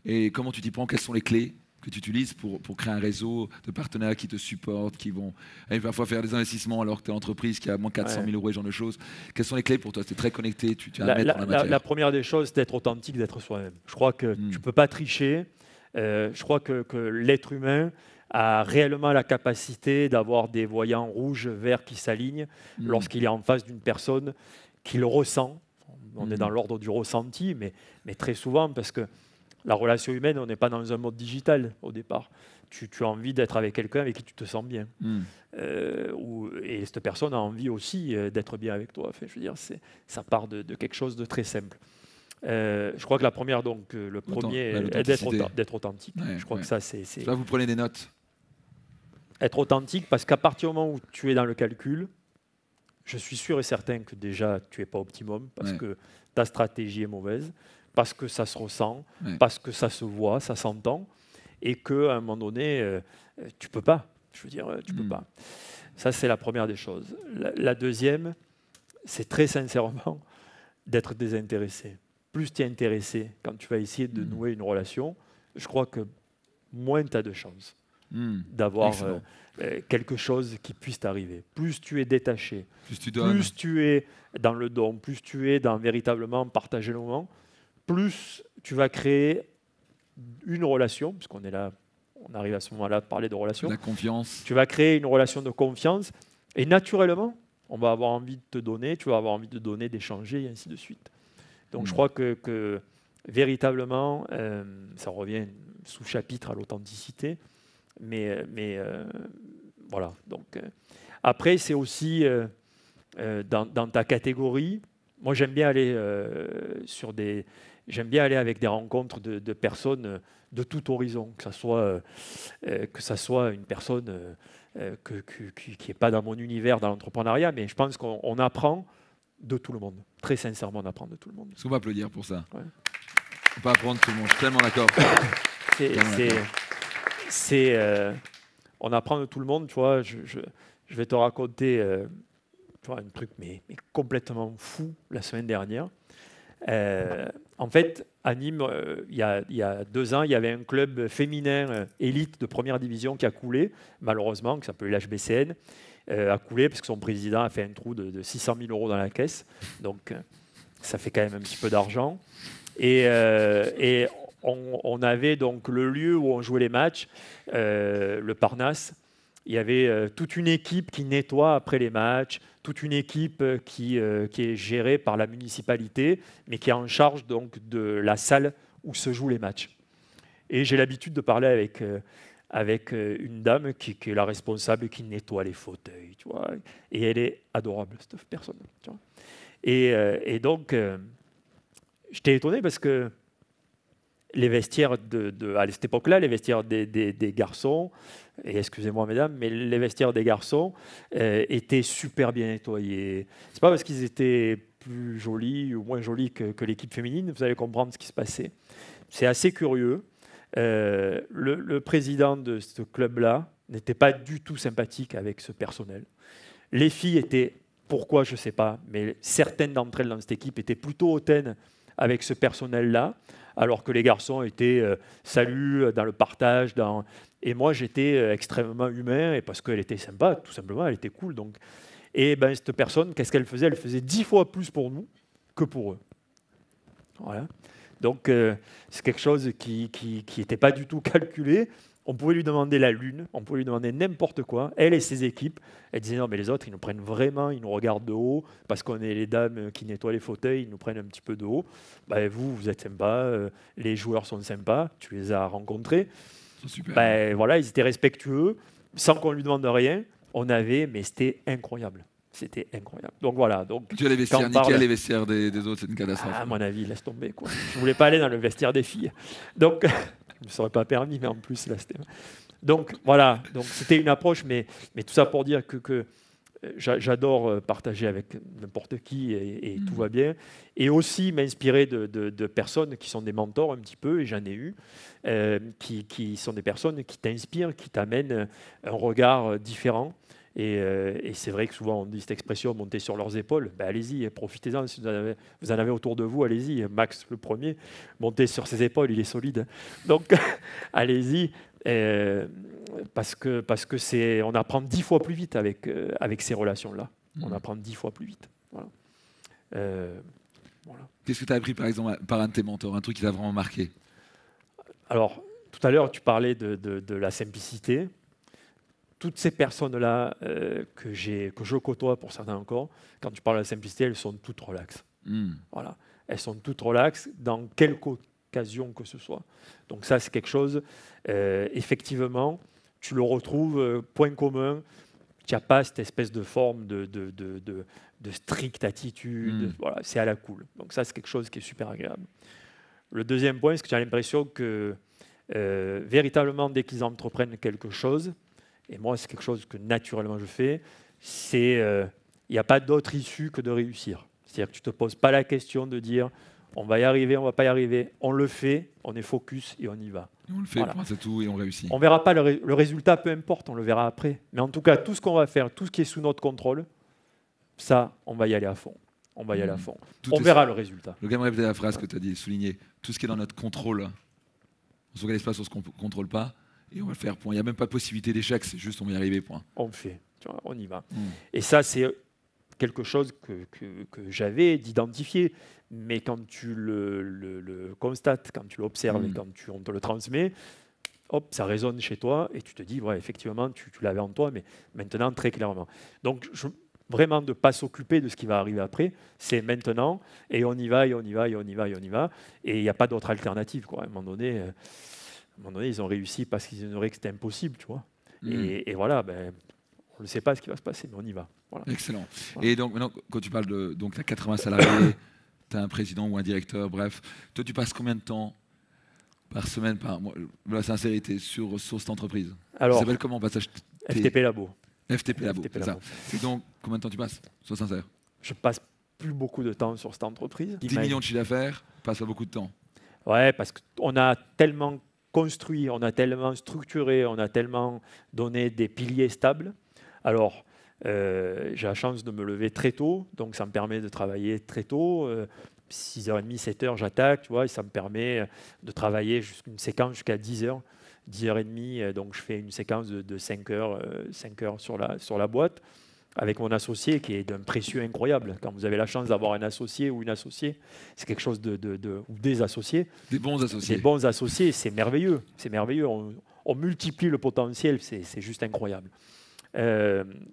Et comment tu t'y prends? Quelles sont les clés que tu utilises pour créer un réseau de partenaires qui te supportent, qui vont parfois faire des investissements alors que tu es l'entreprise qui a moins 400 000 € et ce genre de choses? Quelles sont les clés pour toi? Tu es très connecté, tu as un maître en la matière. La première des choses, c'est d'être authentique, d'être soi-même. Je crois que tu ne peux pas tricher. Je crois que l'être humain a réellement la capacité d'avoir des voyants rouges, verts qui s'alignent lorsqu'il est en face d'une personne qui le ressent. On est dans l'ordre du ressenti, mais très souvent, parce que la relation humaine, on n'est pas dans un mode digital au départ. Tu as envie d'être avec quelqu'un avec qui tu te sens bien. Et cette personne a envie aussi d'être bien avec toi. Enfin, je veux dire, ça part de quelque chose de très simple. Je crois que la première, donc, le premier est d'être authentique. Je crois que ça, c'est... Là, vous prenez des notes. Être authentique, parce qu'à partir du moment où tu es dans le calcul, je suis sûr et certain que déjà, tu n'es pas optimum, parce que ta stratégie est mauvaise, parce que ça se ressent, parce que ça se voit, ça s'entend, et qu'à un moment donné, tu ne peux pas. Je veux dire, tu ne peux pas. Ça, c'est la première des choses. La deuxième, c'est très sincèrement d'être désintéressé. Plus tu es intéressé quand tu vas essayer de nouer une relation, je crois que moins tu as de chances d'avoir quelque chose qui puisse t'arriver. Plus tu es détaché, plus tu es dans le don, plus tu es dans véritablement partager le moment, plus tu vas créer une relation, puisqu'on est là, on arrive à ce moment-là à parler de relation. La confiance. Tu vas créer une relation de confiance et naturellement, on va avoir envie de te donner, tu vas avoir envie de donner, d'échanger et ainsi de suite. Donc je crois que véritablement, ça revient sous-chapitre à l'authenticité, mais voilà. Donc, après, c'est aussi dans ta catégorie. Moi, j'aime bien aller avec des rencontres de personnes de tout horizon, que ça soit une personne qui n'est pas dans mon univers, dans l'entrepreneuriat, mais je pense qu'on apprend de tout le monde. Très sincèrement, on apprend de tout le monde. Est-ce qu'on va applaudir pour ça? Ouais. On peut pas apprendre tout le monde, je suis tellement d'accord. On apprend de tout le monde, tu vois. Je vais te raconter tu vois, un truc mais complètement fou la semaine dernière. En fait, à Nîmes, il y a 2 ans, il y avait un club féminin élite de première division qui a coulé, malheureusement, qui s'appelait l'HBCN, a coulé parce que son président a fait un trou de 600 000 € dans la caisse. Donc, ça fait quand même un petit peu d'argent. Et on avait donc le lieu où on jouait les matchs, le Parnasse. Il y avait toute une équipe qui nettoie après les matchs, toute une équipe qui est gérée par la municipalité, mais qui est en charge donc de la salle où se jouent les matchs. Et j'ai l'habitude de parler avec une dame qui est la responsable, qui nettoie les fauteuils, tu vois. Et elle est adorable, cette personne. Tu vois. Et donc, j'étais étonné parce que les vestiaires à cette époque-là, les vestiaires des garçons, et excusez-moi mesdames, mais les vestiaires des garçons étaient super bien nettoyés. C'est pas parce qu'ils étaient plus jolis ou moins jolis que l'équipe féminine, vous allez comprendre ce qui se passait. C'est assez curieux. Le président de ce club-là n'était pas du tout sympathique avec ce personnel. Les filles étaient, pourquoi je ne sais pas, mais certaines d'entre elles dans cette équipe étaient plutôt hautaines avec ce personnel-là, alors que les garçons étaient salut, dans le partage. Et moi, j'étais extrêmement humain, et parce qu'elle était sympa, tout simplement, elle était cool. Donc. Et ben, cette personne, qu'est-ce qu'elle faisait? Elle faisait 10 fois plus pour nous que pour eux. Voilà. Donc, c'est quelque chose qui n'était pas du tout calculé. On pouvait lui demander la lune, on pouvait lui demander n'importe quoi. Elle et ses équipes, elle disait non mais les autres, ils nous prennent vraiment, ils nous regardent de haut, parce qu'on est les dames qui nettoient les fauteuils, ils nous prennent un petit peu de haut. Ben, vous êtes sympa, les joueurs sont sympas, tu les as rencontrés. Super. Ben, voilà, ils étaient respectueux, sans qu'on lui demande rien. Mais c'était incroyable. C'était incroyable. Donc voilà. Donc, tu as les vestiaires nickel, les vestiaires des autres, c'est une catastrophe. À mon avis, laisse tomber, quoi. Je ne voulais pas aller dans le vestiaire des filles. Donc, je ne me serais pas permis, mais en plus, là, c'était... Donc, voilà. Donc, c'était une approche, mais tout ça pour dire que j'adore partager avec n'importe qui et tout va bien. Et aussi m'inspirer de personnes qui sont des mentors un petit peu, et j'en ai eu, qui sont des personnes qui t'inspirent, qui t'amènent un regard différent. Et c'est vrai que souvent on dit cette expression, monter sur leurs épaules. Ben allez-y, profitez-en. Si vous en avez autour de vous, allez-y. Max, le premier, monter sur ses épaules, il est solide. Donc allez-y, parce que on apprend 10 fois plus vite avec ces relations-là. On apprend 10 fois plus vite. Voilà. Voilà. Qu'est-ce que tu as appris par exemple par un de tes mentors, un truc qui t'a vraiment marqué? Alors, tout à l'heure, tu parlais de la simplicité. Toutes ces personnes-là que je côtoie pour certains encore, quand tu parles de la simplicité, elles sont toutes relaxes. Voilà. Elles sont toutes relaxes dans quelque occasion que ce soit. Donc ça, c'est quelque chose, effectivement, tu le retrouves, point commun, tu n'as pas cette espèce de forme de stricte attitude. Voilà, c'est à la cool. Donc ça, c'est quelque chose qui est super agréable. Le deuxième point, c'est que tu as l'impression que véritablement, dès qu'ils entreprennent quelque chose, et moi, c'est quelque chose que naturellement je fais, c'est il n'y a pas d'autre issue que de réussir. C'est-à-dire que tu ne te poses pas la question de dire on va y arriver, on ne va pas y arriver. On le fait, on est focus et on y va. Et on le fait, voilà. C'est tout, et on réussit. On ne verra pas le résultat, peu importe, on le verra après. Mais en tout cas, tout ce qu'on va faire, tout ce qui est sous notre contrôle, ça, on va y aller à fond. On va y aller à fond. On verra le résultat. Le gars me répétait la phrase que tu as dit, souligner tout ce qui est dans notre contrôle. On ne s'organise pas sur ce qu'on ne contrôle pas. Et on va le faire, point. Il n'y a même pas de possibilité d'échec, c'est juste on va y arriver, point. On le fait, tu vois, on y va. Et ça, c'est quelque chose que j'avais d'identifié, mais quand tu le constates, quand tu l'observes et quand on te le transmet, hop, ça résonne chez toi et tu te dis, ouais, effectivement, tu l'avais en toi, mais maintenant très clairement. Donc, vraiment de ne pas s'occuper de ce qui va arriver après. C'est maintenant, et on y va, et on y va, et on y va, et on y va. Et il n'y a pas d'autre alternative, quoi. À un moment donné, ils ont réussi parce qu'ils ignoraient que c'était impossible, tu vois. Et voilà, ben, on ne sait pas ce qui va se passer, mais on y va. Voilà. Excellent. Voilà. Et donc, maintenant, quand tu parles de... Donc, tu as 80 salariés, tu as un président ou un directeur, bref. Toi, tu passes combien de temps par semaine, par mois, la sincérité, sur cette entreprise? Alors, ça s'appelle comment, passage FTP Labo. FTP Labo, c'est ça. Et donc, combien de temps tu passes? Sois sincère. Je passe plus beaucoup de temps sur cette entreprise. 10 millions de chiffre d'affaires, passe pas beaucoup de temps. Ouais, parce qu'on a tellement construit, on a tellement structuré, on a tellement donné des piliers stables. Alors, j'ai la chance de me lever très tôt, donc ça me permet de travailler très tôt. 6h30, 7h, j'attaque, tu vois, et ça me permet de travailler une séquence jusqu'à 10h, 10h30, donc je fais une séquence de 5 heures sur la boîte, avec mon associé qui est d'un précieux incroyable. Quand vous avez la chance d'avoir un associé ou une associée, c'est quelque chose ou des associés. Des bons associés. Des bons associés, c'est merveilleux. C'est merveilleux. On multiplie le potentiel, c'est juste incroyable.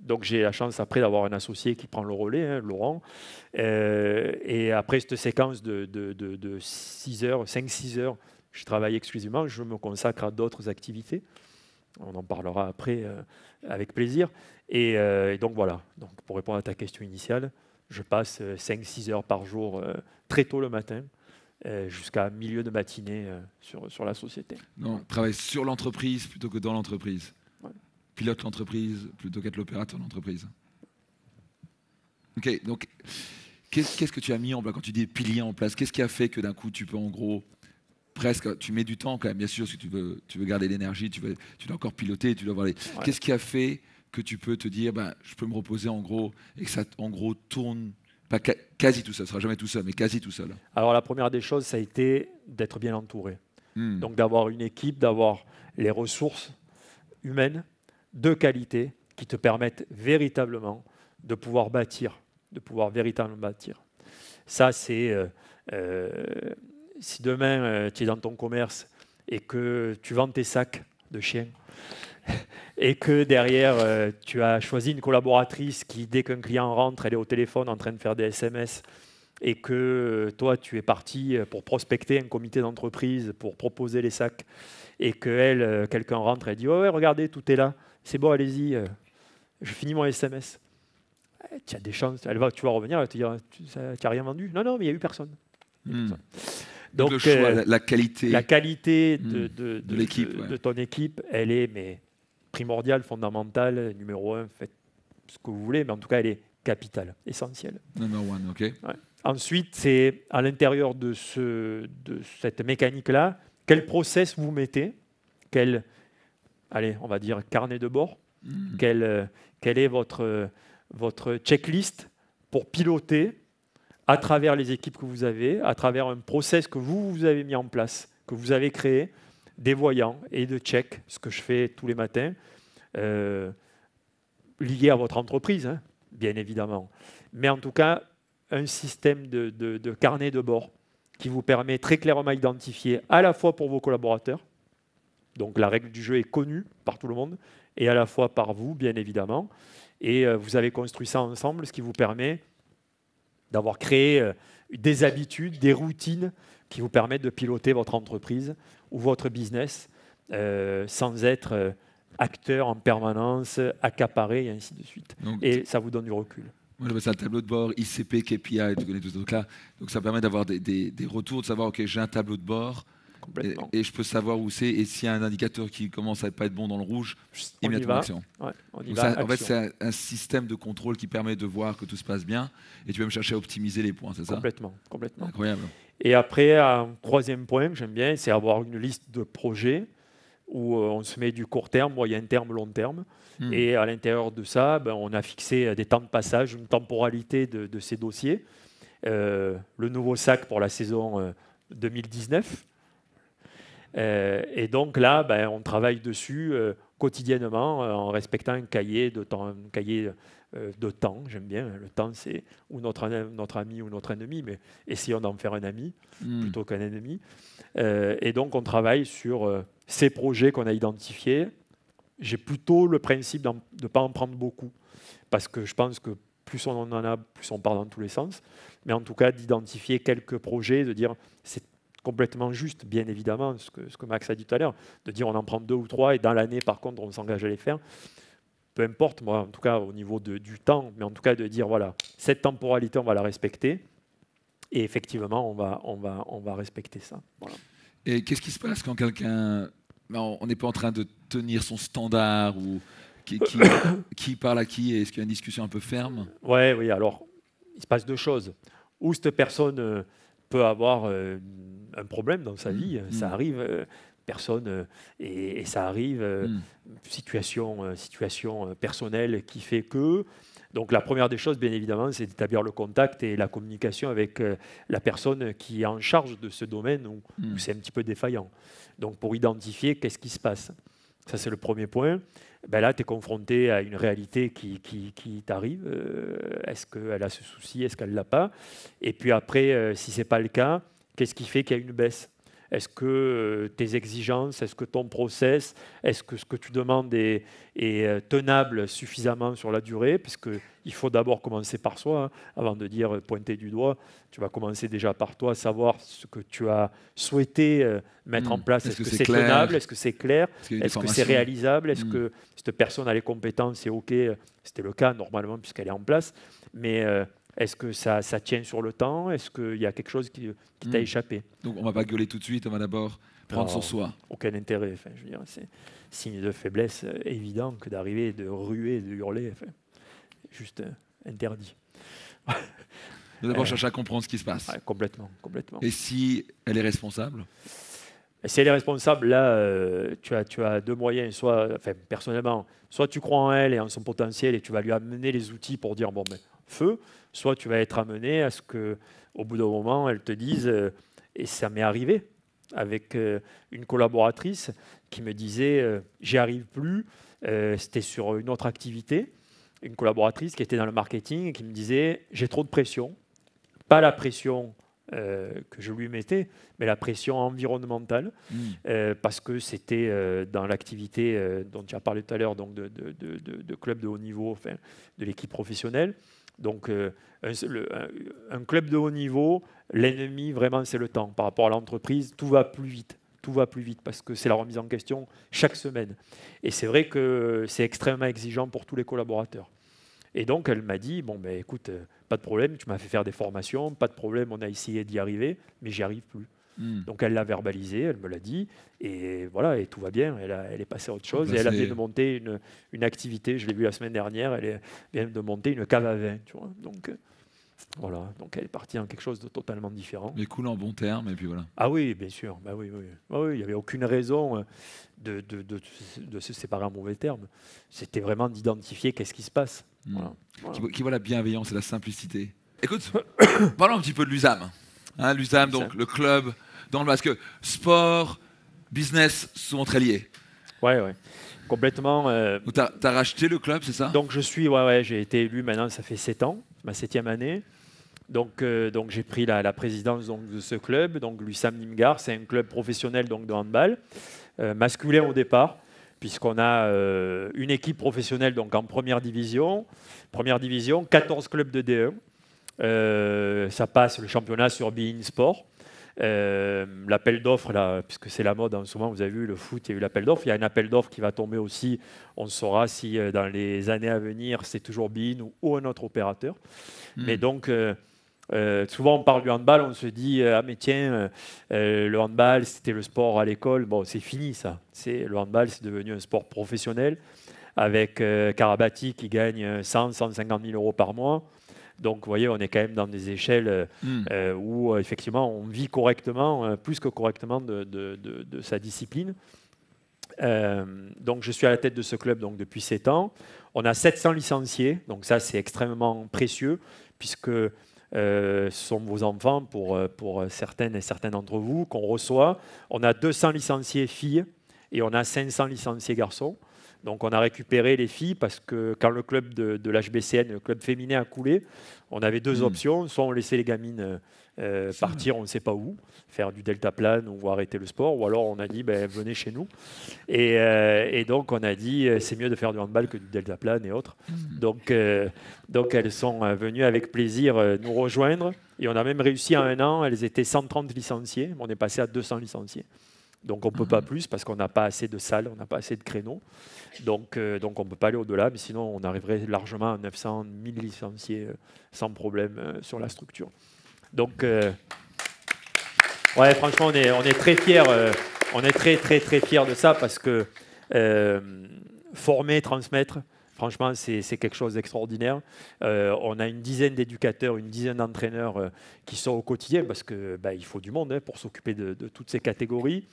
Donc j'ai la chance après d'avoir un associé qui prend le relais, hein, Laurent. Et après cette séquence de 6 heures, 5-6 heures, je travaille exclusivement, je me consacre à d'autres activités. On en parlera après avec plaisir. Et donc voilà, donc, pour répondre à ta question initiale, je passe 5-6 heures par jour très tôt le matin jusqu'à milieu de matinée sur la société. Donc, travaille sur l'entreprise plutôt que dans l'entreprise. Pilote l'entreprise plutôt qu'être l'opérateur de l'entreprise. Ok, donc qu'est-ce que tu as mis en place quand tu dis piliers en place? Qu'est-ce qui a fait que d'un coup tu peux en gros presque, tu mets du temps quand même, bien sûr, si tu veux garder l'énergie, tu dois encore piloter, tu dois voir les... Ouais. Qu'est-ce qui a fait que tu peux te dire, ben, je peux me reposer en gros et que ça en gros tourne pas quasi tout seul, ce sera jamais tout seul, mais quasi tout seul? Alors la première des choses, ça a été d'être bien entouré. Donc d'avoir une équipe, d'avoir les ressources humaines de qualité qui te permettent véritablement de pouvoir bâtir, véritablement bâtir. Ça, c'est si demain tu es dans ton commerce et que tu vends tes sacs de chiens et que derrière tu as choisi une collaboratrice qui, dès qu'un client rentre, elle est au téléphone en train de faire des SMS et que toi, tu es parti pour prospecter un comité d'entreprise, pour proposer les sacs et que quelqu'un rentre et dit « Ouais, regardez, tout est là. C'est bon, allez-y, je finis mon SMS. » Tu as des chances, tu vas revenir, elle va te dire « Tu n'as rien vendu ?» Non, non, mais il n'y a eu personne. Donc le choix, la qualité, de l'équipe, de ton équipe, elle est primordiale, fondamentale, numéro 1, faites ce que vous voulez, mais en tout cas, elle est capitale, essentielle. Number one, ok. Ouais. Ensuite, c'est à l'intérieur de cette mécanique-là, quel process vous mettez, allez, on va dire carnet de bord, quelle est votre checklist pour piloter à travers les équipes que vous avez, à travers un process que vous avez mis en place, que vous avez créé, des voyants et de check, ce que je fais tous les matins, lié à votre entreprise, hein, bien évidemment. Mais en tout cas, un système de carnet de bord qui vous permet très clairement d'identifier à la fois pour vos collaborateurs, donc la règle du jeu est connue par tout le monde, et à la fois par vous, bien évidemment. Et vous avez construit ça ensemble, ce qui vous permet d'avoir créé des habitudes, des routines qui vous permettent de piloter votre entreprise ou votre business sans être acteur en permanence, accaparé, et ainsi de suite. Donc, et ça vous donne du recul. Moi, j'appelle ça un tableau de bord, ICP, KPI, tu connais tout ce truc-là. Donc, ça permet d'avoir des retours, de savoir, OK, j'ai un tableau de bord, et je peux savoir où c'est, et s'il y a un indicateur qui commence à ne pas être bon dans le rouge, immédiatement action. Ouais, en fait, c'est un système de contrôle qui permet de voir que tout se passe bien, et tu vas me chercher à optimiser les points, c'est ça? Complètement. Incroyable. Et après, un troisième point que j'aime bien, c'est avoir une liste de projets où on se met du court terme, moyen terme, long terme. Et à l'intérieur de ça, on a fixé des temps de passage, une temporalité de ces dossiers. Le nouveau sac pour la saison 2019. Et donc là, on travaille dessus quotidiennement en respectant un cahier de temps. J'aime bien. Le temps, c'est ou notre ami ou notre ennemi, mais essayons d'en faire un ami plutôt qu'un ennemi. Et donc, on travaille sur ces projets qu'on a identifiés. J'ai plutôt le principe de ne pas en prendre beaucoup, parce que je pense que plus on en a, plus on part dans tous les sens. Mais en tout cas, d'identifier quelques projets, de dire c'est complètement juste, bien évidemment, ce que Max a dit tout à l'heure, de dire on en prend 2 ou 3 et dans l'année, par contre, on s'engage à les faire. Peu importe, moi, en tout cas, au niveau du temps, mais en tout cas, de dire voilà, cette temporalité, on va la respecter. Et effectivement, on va respecter ça. Voilà. Et qu'est-ce qui se passe quand quelqu'un... On n'est pas en train de tenir son standard ou qui parle à qui? Est-ce qu'il y a une discussion un peu ferme? Oui, alors, il se passe 2 choses. Ou cette personne peut avoir un problème dans sa vie, ça arrive, personne, et ça arrive, situation personnelle qui fait que... Donc la première des choses, bien évidemment, c'est d'établir le contact et la communication avec la personne qui est en charge de ce domaine où c'est un petit peu défaillant. Donc pour identifier qu'est-ce qui se passe. Ça, c'est le premier point. Ben là, tu es confronté à une réalité qui t'arrive. Est-ce qu'elle a ce souci? Est-ce qu'elle ne l'a pas? Et puis après, si ce n'est pas le cas, qu'est-ce qui fait qu'il y a une baisse? Est-ce que tes exigences, est-ce que ton process, est-ce que ce que tu demandes est tenable suffisamment sur la durée? Puisqu'il faut d'abord commencer par soi, hein, avant de dire pointer du doigt. Tu vas commencer déjà par toi, savoir ce que tu as souhaité mettre en place. Est-ce que c'est tenable? Est-ce que c'est clair? Est-ce que c'est réalisable? Est-ce que cette personne a les compétences? C'est OK. C'était le cas normalement puisqu'elle est en place. Mais est-ce que ça tient sur le temps? Est-ce qu'il y a quelque chose qui t'a échappé? Donc on ne va pas gueuler tout de suite, on va d'abord prendre sur soi. Aucun intérêt. Enfin, je veux dire, c'est signe de faiblesse évident que d'arriver, de ruer, de hurler. Enfin, juste interdit. D'abord chercher à comprendre ce qui se passe. Ouais, complètement. Et si elle est responsable? Si elle est responsable, là, tu as 2 moyens. Personnellement, soit tu crois en elle et en son potentiel et tu vas lui amener les outils pour dire bon, ben, feu, soit tu vas être amené à ce qu'au bout d'un moment, elle te dise, et ça m'est arrivé avec une collaboratrice qui me disait j'y arrive plus, c'était sur une autre activité, une collaboratrice qui était dans le marketing et qui me disait j'ai trop de pression, pas la pression que je lui mettais, mais la pression environnementale, parce que c'était dans l'activité dont tu as parlé tout à l'heure, donc de club de haut niveau, enfin, de l'équipe professionnelle. Donc un club de haut niveau, l'ennemi vraiment c'est le temps. Par rapport à l'entreprise, tout va plus vite. Tout va plus vite parce que c'est la remise en question chaque semaine. Et c'est vrai que c'est extrêmement exigeant pour tous les collaborateurs. Et donc elle m'a dit, bon ben écoute, pas de problème, tu m'as fait faire des formations, pas de problème, on a essayé d'y arriver, mais j'y arrive plus. Donc elle l'a verbalisé, elle me l'a dit, et voilà, et tout va bien, elle est passée à autre chose, et elle a vient de monter une activité, je l'ai vu la semaine dernière, elle vient de monter une cave à vin, tu vois, donc voilà, donc elle est partie en quelque chose de totalement différent. Mais cool en bon terme, et puis voilà. Ah oui, bien sûr, bah oui, il n'y avait aucune raison de se séparer en mauvais termes, c'était vraiment d'identifier qu'est-ce qui se passe. Voilà. Qui voit la bienveillance et la simplicité. Écoute, parlons un petit peu de l'USAM. L'USAM, donc le club, parce que sport, business sont très liés. Ouais, complètement. Tu as racheté le club, c'est ça? Donc j'ai été élu maintenant, ça fait 7 ans, ma 7e année. Donc j'ai pris la présidence donc, de ce club, donc l'USAM Nîmes-Gard, c'est un club professionnel donc, de handball, masculin au départ, puisqu'on a une équipe professionnelle donc, en première division, 14 clubs de D1. Ça passe le championnat sur beIN Sport. L'appel d'offres, là, puisque c'est la mode en ce moment, vous avez vu le foot, il y a eu l'appel d'offres. Il y a un appel d'offres qui va tomber aussi. On saura si dans les années à venir, c'est toujours beIN ou un autre opérateur. Mais donc, souvent on parle du handball, on se dit ah mais tiens, le handball c'était le sport à l'école. Bon, c'est fini ça. Le handball, c'est devenu un sport professionnel avec Karabati qui gagne 150 000 euros par mois. Donc, vous voyez, on est quand même dans des échelles où, effectivement, on vit correctement, plus que correctement, de sa discipline. Donc, je suis à la tête de ce club donc, depuis 7 ans. On a 700 licenciés, donc ça, c'est extrêmement précieux, puisque ce sont vos enfants, pour certaines et certains d'entre vous, qu'on reçoit. On a 200 licenciés filles et on a 500 licenciés garçons. Donc on a récupéré les filles parce que quand le club de l'HBCN, le club féminin a coulé, on avait deux options. Soit on laissait les gamines partir on ne sait pas où, faire du deltaplane ou arrêter le sport, ou alors on a dit venez chez nous. Et donc on a dit c'est mieux de faire du handball que du deltaplane et autres. Donc elles sont venues avec plaisir nous rejoindre. Et on a même réussi en un an, elles étaient 130 licenciées, on est passé à 200 licenciés. Donc on ne peut pas plus parce qu'on n'a pas assez de salles, on n'a pas assez de créneaux. Donc on ne peut pas aller au-delà, mais sinon on arriverait largement à 900 000 licenciés sans problème sur la structure. Donc ouais, franchement on est très fiers, on est très fiers de ça parce que former, transmettre, franchement c'est quelque chose d'extraordinaire. On a une dizaine d'éducateurs, une dizaine d'entraîneurs qui sont au quotidien parce que il faut du monde pour s'occuper de toutes ces catégories.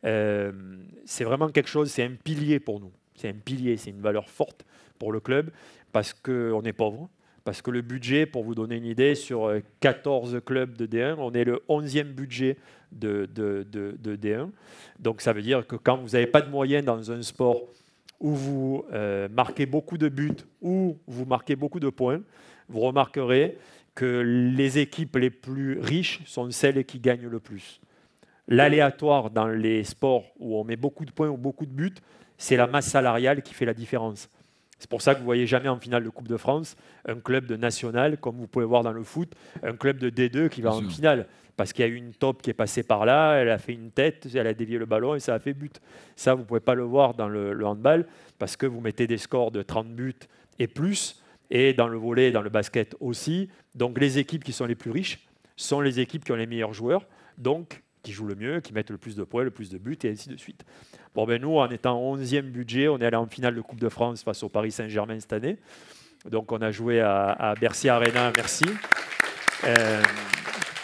C'est vraiment quelque chose, c'est un pilier pour nous. C'est un pilier, c'est une valeur forte pour le club parce qu'on est pauvre, parce que le budget, pour vous donner une idée, sur 14 clubs de D1, on est le 11e budget de D1. Donc ça veut dire que quand vous n'avez pas de moyens dans un sport où vous marquez beaucoup de buts, où vous marquez beaucoup de points, vous remarquerez que les équipes les plus riches sont celles qui gagnent le plus. L'aléatoire dans les sports où on met beaucoup de points ou beaucoup de buts, c'est la masse salariale qui fait la différence. C'est pour ça que vous ne voyez jamais en finale de Coupe de France un club de national, comme vous pouvez voir dans le foot, un club de D2 qui va en finale. Parce qu'il y a eu une top qui est passée par là, elle a fait une tête, elle a dévié le ballon et ça a fait but. Ça, vous ne pouvez pas le voir dans le handball parce que vous mettez des scores de 30 buts et plus, et dans le volley et dans le basket aussi. Donc les équipes qui sont les plus riches sont les équipes qui ont les meilleurs joueurs, donc qui jouent le mieux, qui mettent le plus de points, le plus de buts, et ainsi de suite. Bon, nous, en étant 11e budget, on est allé en finale de Coupe de France face au Paris Saint-Germain cette année. Donc on a joué à Bercy Arena, merci.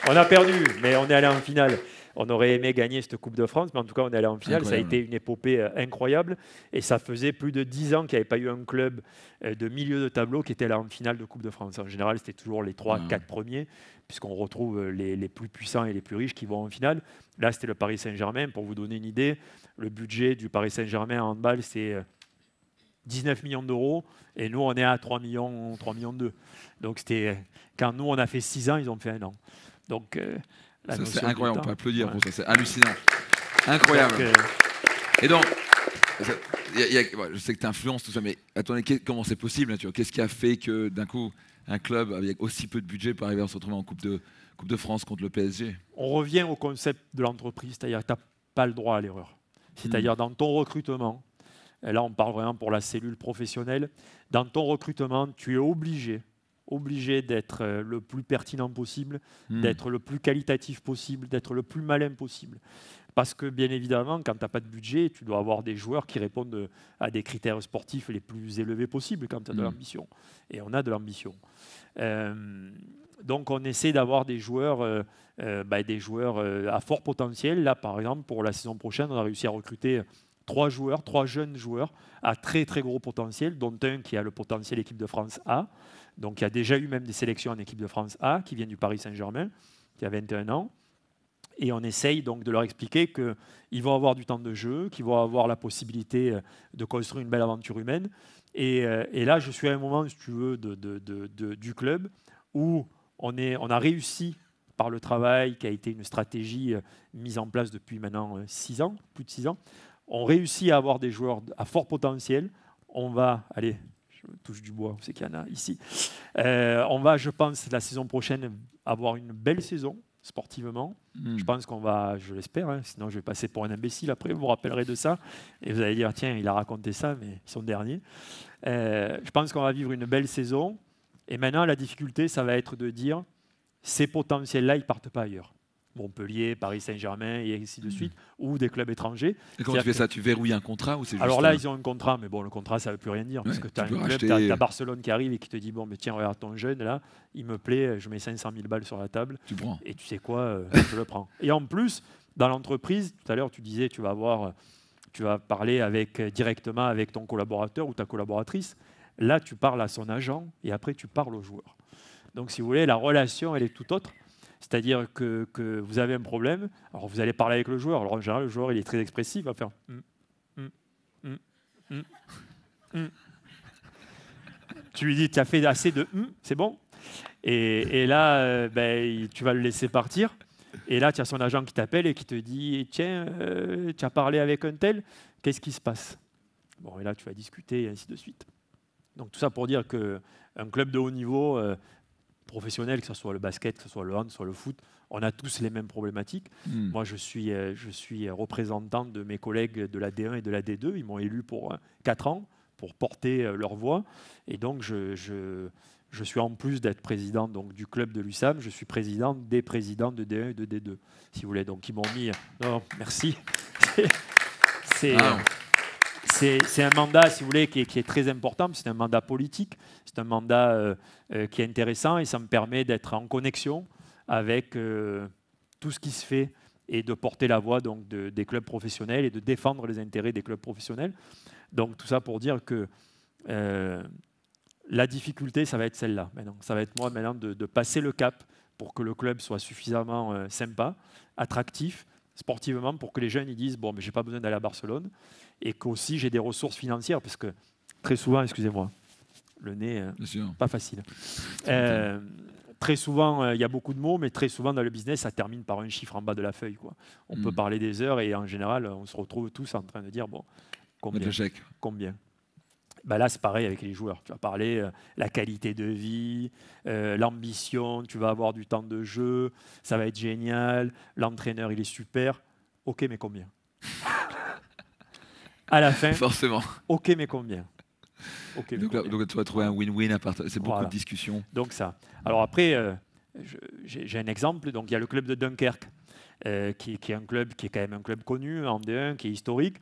On a perdu, mais on est allé en finale. On aurait aimé gagner cette Coupe de France, mais en tout cas, on est allé en finale. Incroyable. Ça a été une épopée incroyable. Et ça faisait plus de 10 ans qu'il n'y avait pas eu un club de milieu de tableau qui était là en finale de Coupe de France. En général, c'était toujours les 3-4 premiers, puisqu'on retrouve les plus puissants et les plus riches qui vont en finale. Là, c'était le Paris Saint-Germain. Pour vous donner une idée, le budget du Paris Saint-Germain en handball, c'est 19 millions d'euros. Et nous, on est à 3 millions 2. Donc, c'était quand nous, on a fait 6 ans, ils ont fait 1 an. Donc, c'est incroyable, on peut applaudir pour ça, c'est hallucinant. Incroyable. Et donc, je sais que tu influences tout ça, mais attendez, comment c'est possible? Qu'est-ce qui a fait que d'un coup, un club avec aussi peu de budget peut arriver à se retrouver en Coupe de France contre le PSG? On revient au concept de l'entreprise, c'est-à-dire que tu n'as pas le droit à l'erreur. C'est-à-dire dans ton recrutement, et là on parle vraiment pour la cellule professionnelle, dans ton recrutement, tu es obligé d'être le plus pertinent possible, d'être le plus qualitatif possible, d'être le plus malin possible. Parce que, bien évidemment, quand tu n'as pas de budget, tu dois avoir des joueurs qui répondent à des critères sportifs les plus élevés possibles quand tu as de l'ambition. Et on a de l'ambition. Donc, on essaie d'avoir des joueurs à fort potentiel. Là, par exemple, pour la saison prochaine, on a réussi à recruter 3 jeunes joueurs à très, très gros potentiel, dont un qui a le potentiel équipe de France A. Donc, il y a déjà eu même des sélections en équipe de France A qui viennent du Paris Saint-Germain, qui a 21 ans. Et on essaye donc de leur expliquer qu'ils vont avoir du temps de jeu, qu'ils vont avoir la possibilité de construire une belle aventure humaine. Et là, je suis à un moment, si tu veux, du club où on a réussi, par le travail qui a été une stratégie mise en place depuis maintenant 6 ans, plus de 6 ans, on réussit à avoir des joueurs à fort potentiel. On va, allez, je touche du bois, c'est qu'il y en a ici. On va, je pense, la saison prochaine, avoir une belle saison sportivement. Je pense qu'on va, je l'espère, sinon je vais passer pour un imbécile après, vous vous rappellerez de ça, et vous allez dire, tiens, il a raconté ça, mais ils sont derniers. Je pense qu'on va vivre une belle saison, et maintenant, la difficulté, ça va être de dire, ces potentiels-là, ils ne partent pas ailleurs. Montpellier, Paris Saint-Germain et ainsi de suite, ou des clubs étrangers. Et comment tu fais ça? Tu verrouilles un contrat ou c'est juste... Alors là, ils ont un contrat, mais bon, le contrat, ça ne veut plus rien dire. Parce que tu as un club, tu as Barcelone qui arrive et qui te dit, bon, mais tiens, regarde ton jeune, là, il me plaît, je mets 500 000 balles sur la table. Tu prends. Et tu sais quoi, je le prends. Et en plus, dans l'entreprise, tout à l'heure, tu disais, tu vas parler directement avec ton collaborateur ou ta collaboratrice. Là, tu parles à son agent et après, tu parles au joueur. Donc, si vous voulez, la relation, elle est tout autre. C'est-à-dire que vous avez un problème, alors vous allez parler avec le joueur. Alors en général, le joueur, il est très expressif, il va faire Tu lui dis, tu as fait assez de c'est bon. Et là, tu vas le laisser partir. Et là, tu as son agent qui t'appelle et qui te dit, tiens, tu as parlé avec un tel, qu'est-ce qui se passe? Bon, et là, tu vas discuter et ainsi de suite. Donc tout ça pour dire qu'un club de haut niveau professionnel, que ce soit le basket, que ce soit le hand, que ce soit le foot, on a tous les mêmes problématiques. Moi, je suis représentant de mes collègues de la D1 et de la D2. Ils m'ont élu pour 4 ans pour porter leur voix. Et donc, je suis en plus d'être président donc, du club de l'USAM, je suis président des présidents de D1 et de D2, si vous voulez. Donc, ils m'ont mis... Non, merci. C'est un mandat, si vous voulez, qui est très important. C'est un mandat politique. C'est un mandat qui est intéressant et ça me permet d'être en connexion avec tout ce qui se fait et de porter la voix donc, des clubs professionnels et de défendre les intérêts des clubs professionnels. Donc tout ça pour dire que la difficulté, ça va être celle-là. Ça va être moi maintenant de passer le cap pour que le club soit suffisamment sympa, attractif, sportivement, pour que les jeunes ils disent bon, mais j'ai pas besoin d'aller à Barcelone et qu'aussi j'ai des ressources financières parce que très souvent, excusez-moi, le nez, pas facile. Très souvent, il y a beaucoup de mots, mais très souvent dans le business, ça termine par un chiffre en bas de la feuille, quoi. On peut parler des heures et en général, on se retrouve tous en train de dire bon, combien. Ben là, c'est pareil avec les joueurs. Tu vas parler la qualité de vie, l'ambition, tu vas avoir du temps de jeu, ça va être génial, l'entraîneur, il est super. Ok, mais combien? À la fin, forcément. Ok, mais combien? Okay, donc tu vas trouver un win-win à part. C'est beaucoup de discussions. Donc ça. Alors après, j'ai un exemple. Donc il y a le club de Dunkerque, qui est un club qui est quand même un club connu en D1, qui est historique.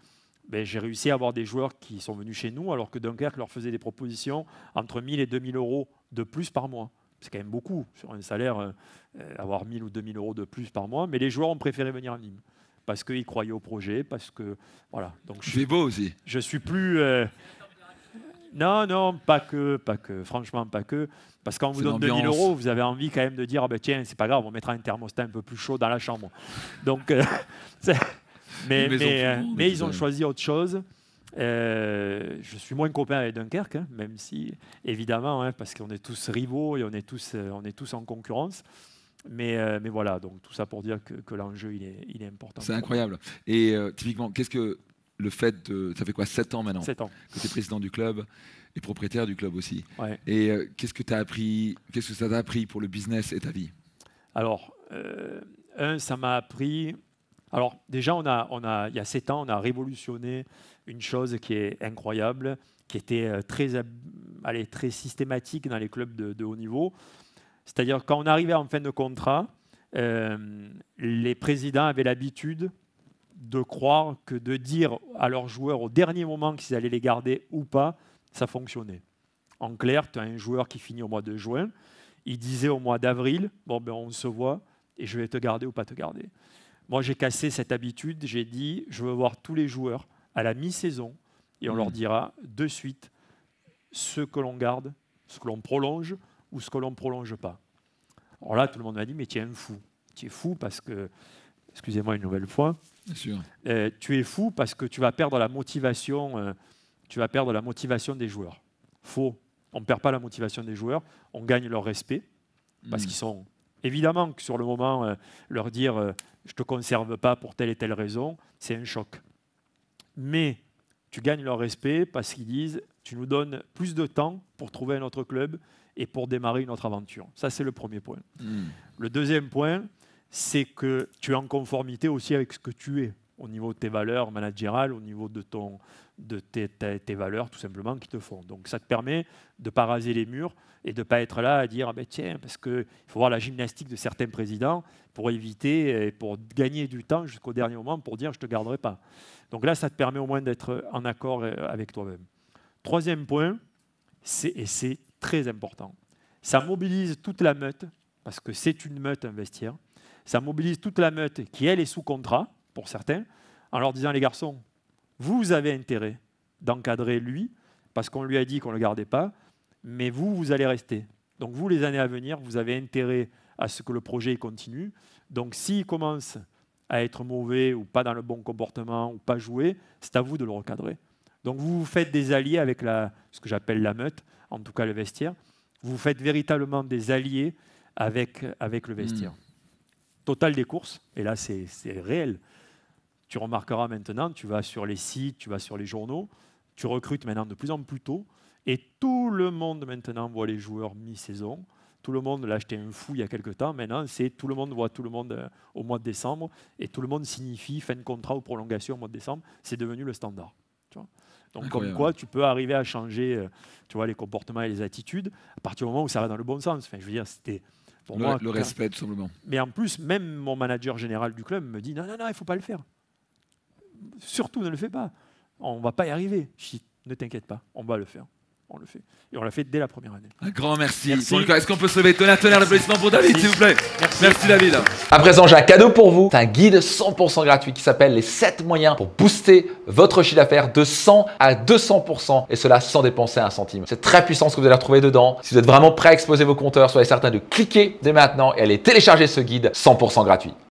Ben, j'ai réussi à avoir des joueurs qui sont venus chez nous, alors que Dunkerque leur faisait des propositions entre 1 000 et 2 000 euros de plus par mois. C'est quand même beaucoup sur un salaire, avoir 1 000 ou 2 000 euros de plus par mois. Mais les joueurs ont préféré venir à Nîmes parce qu'ils croyaient au projet, parce que voilà. Donc c'est beau aussi. Je suis plus. Non, pas que, franchement, pas que. Parce qu'on vous donne 2 000 euros, vous avez envie quand même de dire, ah ben, tiens, c'est pas grave, on mettra un thermostat un peu plus chaud dans la chambre. Donc, mais ils ont choisi autre chose. Je suis moins copain avec Dunkerque, hein, même si, évidemment, hein, parce qu'on est tous rivaux et on est tous en concurrence. Mais voilà, donc tout ça pour dire que l'enjeu, il est important. C'est incroyable. Et typiquement, qu'est-ce que le fait de... Ça fait quoi, 7 ans maintenant 7 ans. Que tu es président du club et propriétaire du club aussi. Ouais. Et qu'est-ce que tu as appris? Qu'est-ce que ça t'a appris pour le business et ta vie? Alors, ça m'a appris... Alors, déjà, il y a 7 ans, on a révolutionné une chose qui est incroyable, qui était très systématique dans les clubs de haut niveau. C'est-à-dire, quand on arrivait en fin de contrat, les présidents avaient l'habitude de croire que de dire à leurs joueurs au dernier moment qu'ils allaient les garder ou pas, ça fonctionnait. En clair, tu as un joueur qui finit au mois de juin, il disait au mois d'avril, bon ben on se voit et je vais te garder ou pas te garder. Moi j'ai cassé cette habitude, j'ai dit je veux voir tous les joueurs à la mi-saison et on leur dira de suite ce que l'on garde, ce que l'on prolonge ou ce que l'on ne prolonge pas. Alors là tout le monde m'a dit mais tu es un fou. Tu es fou parce que, excusez-moi une nouvelle fois, bien sûr. Tu es fou parce que tu vas perdre la motivation, des joueurs. Faux. On ne perd pas la motivation des joueurs, on gagne leur respect parce qu'ils sont évidemment que sur le moment leur dire je te conserve pas pour telle et telle raison, c'est un choc. Mais tu gagnes leur respect parce qu'ils disent tu nous donnes plus de temps pour trouver un autre club et pour démarrer une autre aventure. Ça c'est le premier point. Le deuxième point, c'est que tu es en conformité aussi avec ce que tu es, au niveau de tes valeurs managériales, au niveau de tes valeurs tout simplement qui te font. Donc ça te permet de ne pas raser les murs et de ne pas être là à dire ah ben tiens, parce qu'il faut voir la gymnastique de certains présidents pour éviter, et pour gagner du temps jusqu'au dernier moment pour dire je ne te garderai pas. Donc là, ça te permet au moins d'être en accord avec toi-même. Troisième point, et c'est très important, ça mobilise toute la meute, parce que c'est une meute, un vestiaire. Ça mobilise toute la meute qui, elle, est sous contrat, pour certains, en leur disant, les garçons, vous avez intérêt d'encadrer lui, parce qu'on lui a dit qu'on ne le gardait pas, mais vous allez rester. Donc vous, les années à venir, vous avez intérêt à ce que le projet continue. Donc s'il commence à être mauvais, ou pas dans le bon comportement, ou pas jouer, c'est à vous de le recadrer. Donc vous faites des alliés avec ce que j'appelle la meute, en tout cas le vestiaire. Vous faites véritablement des alliés avec le vestiaire. Total des courses, et là c'est réel. Tu remarqueras maintenant, tu vas sur les sites, tu vas sur les journaux, tu recrutes maintenant de plus en plus tôt, et tout le monde maintenant voit les joueurs mi-saison. Tout le monde l'a acheté un fou il y a quelques temps. Maintenant, tout le monde voit tout le monde au mois de décembre, et tout le monde signifie fin de contrat ou prolongation au mois de décembre. C'est devenu le standard. Tu vois. Donc, comme quoi, tu peux arriver à changer les comportements et les attitudes à partir du moment où ça va dans le bon sens. Enfin, je veux dire, c'était pour moi le respect, tout simplement. Mais en plus, même mon manager général du club me dit non, il ne faut pas le faire. Surtout, ne le fais pas. On ne va pas y arriver. Je dis, ne t'inquiète pas, on va le faire. On le fait. Et on l'a fait dès la première année. Un grand merci. Est-ce qu'on peut se lever? Tonnerre d'applaudissements pour David, s'il vous plaît. Merci David. À présent, j'ai un cadeau pour vous. C'est un guide 100% gratuit qui s'appelle les 7 moyens pour booster votre chiffre d'affaires de 100 à 200%, et cela sans dépenser un centime. C'est très puissant ce que vous allez retrouver dedans. Si vous êtes vraiment prêt à exploser vos compteurs, soyez certain de cliquer dès maintenant et aller télécharger ce guide 100% gratuit.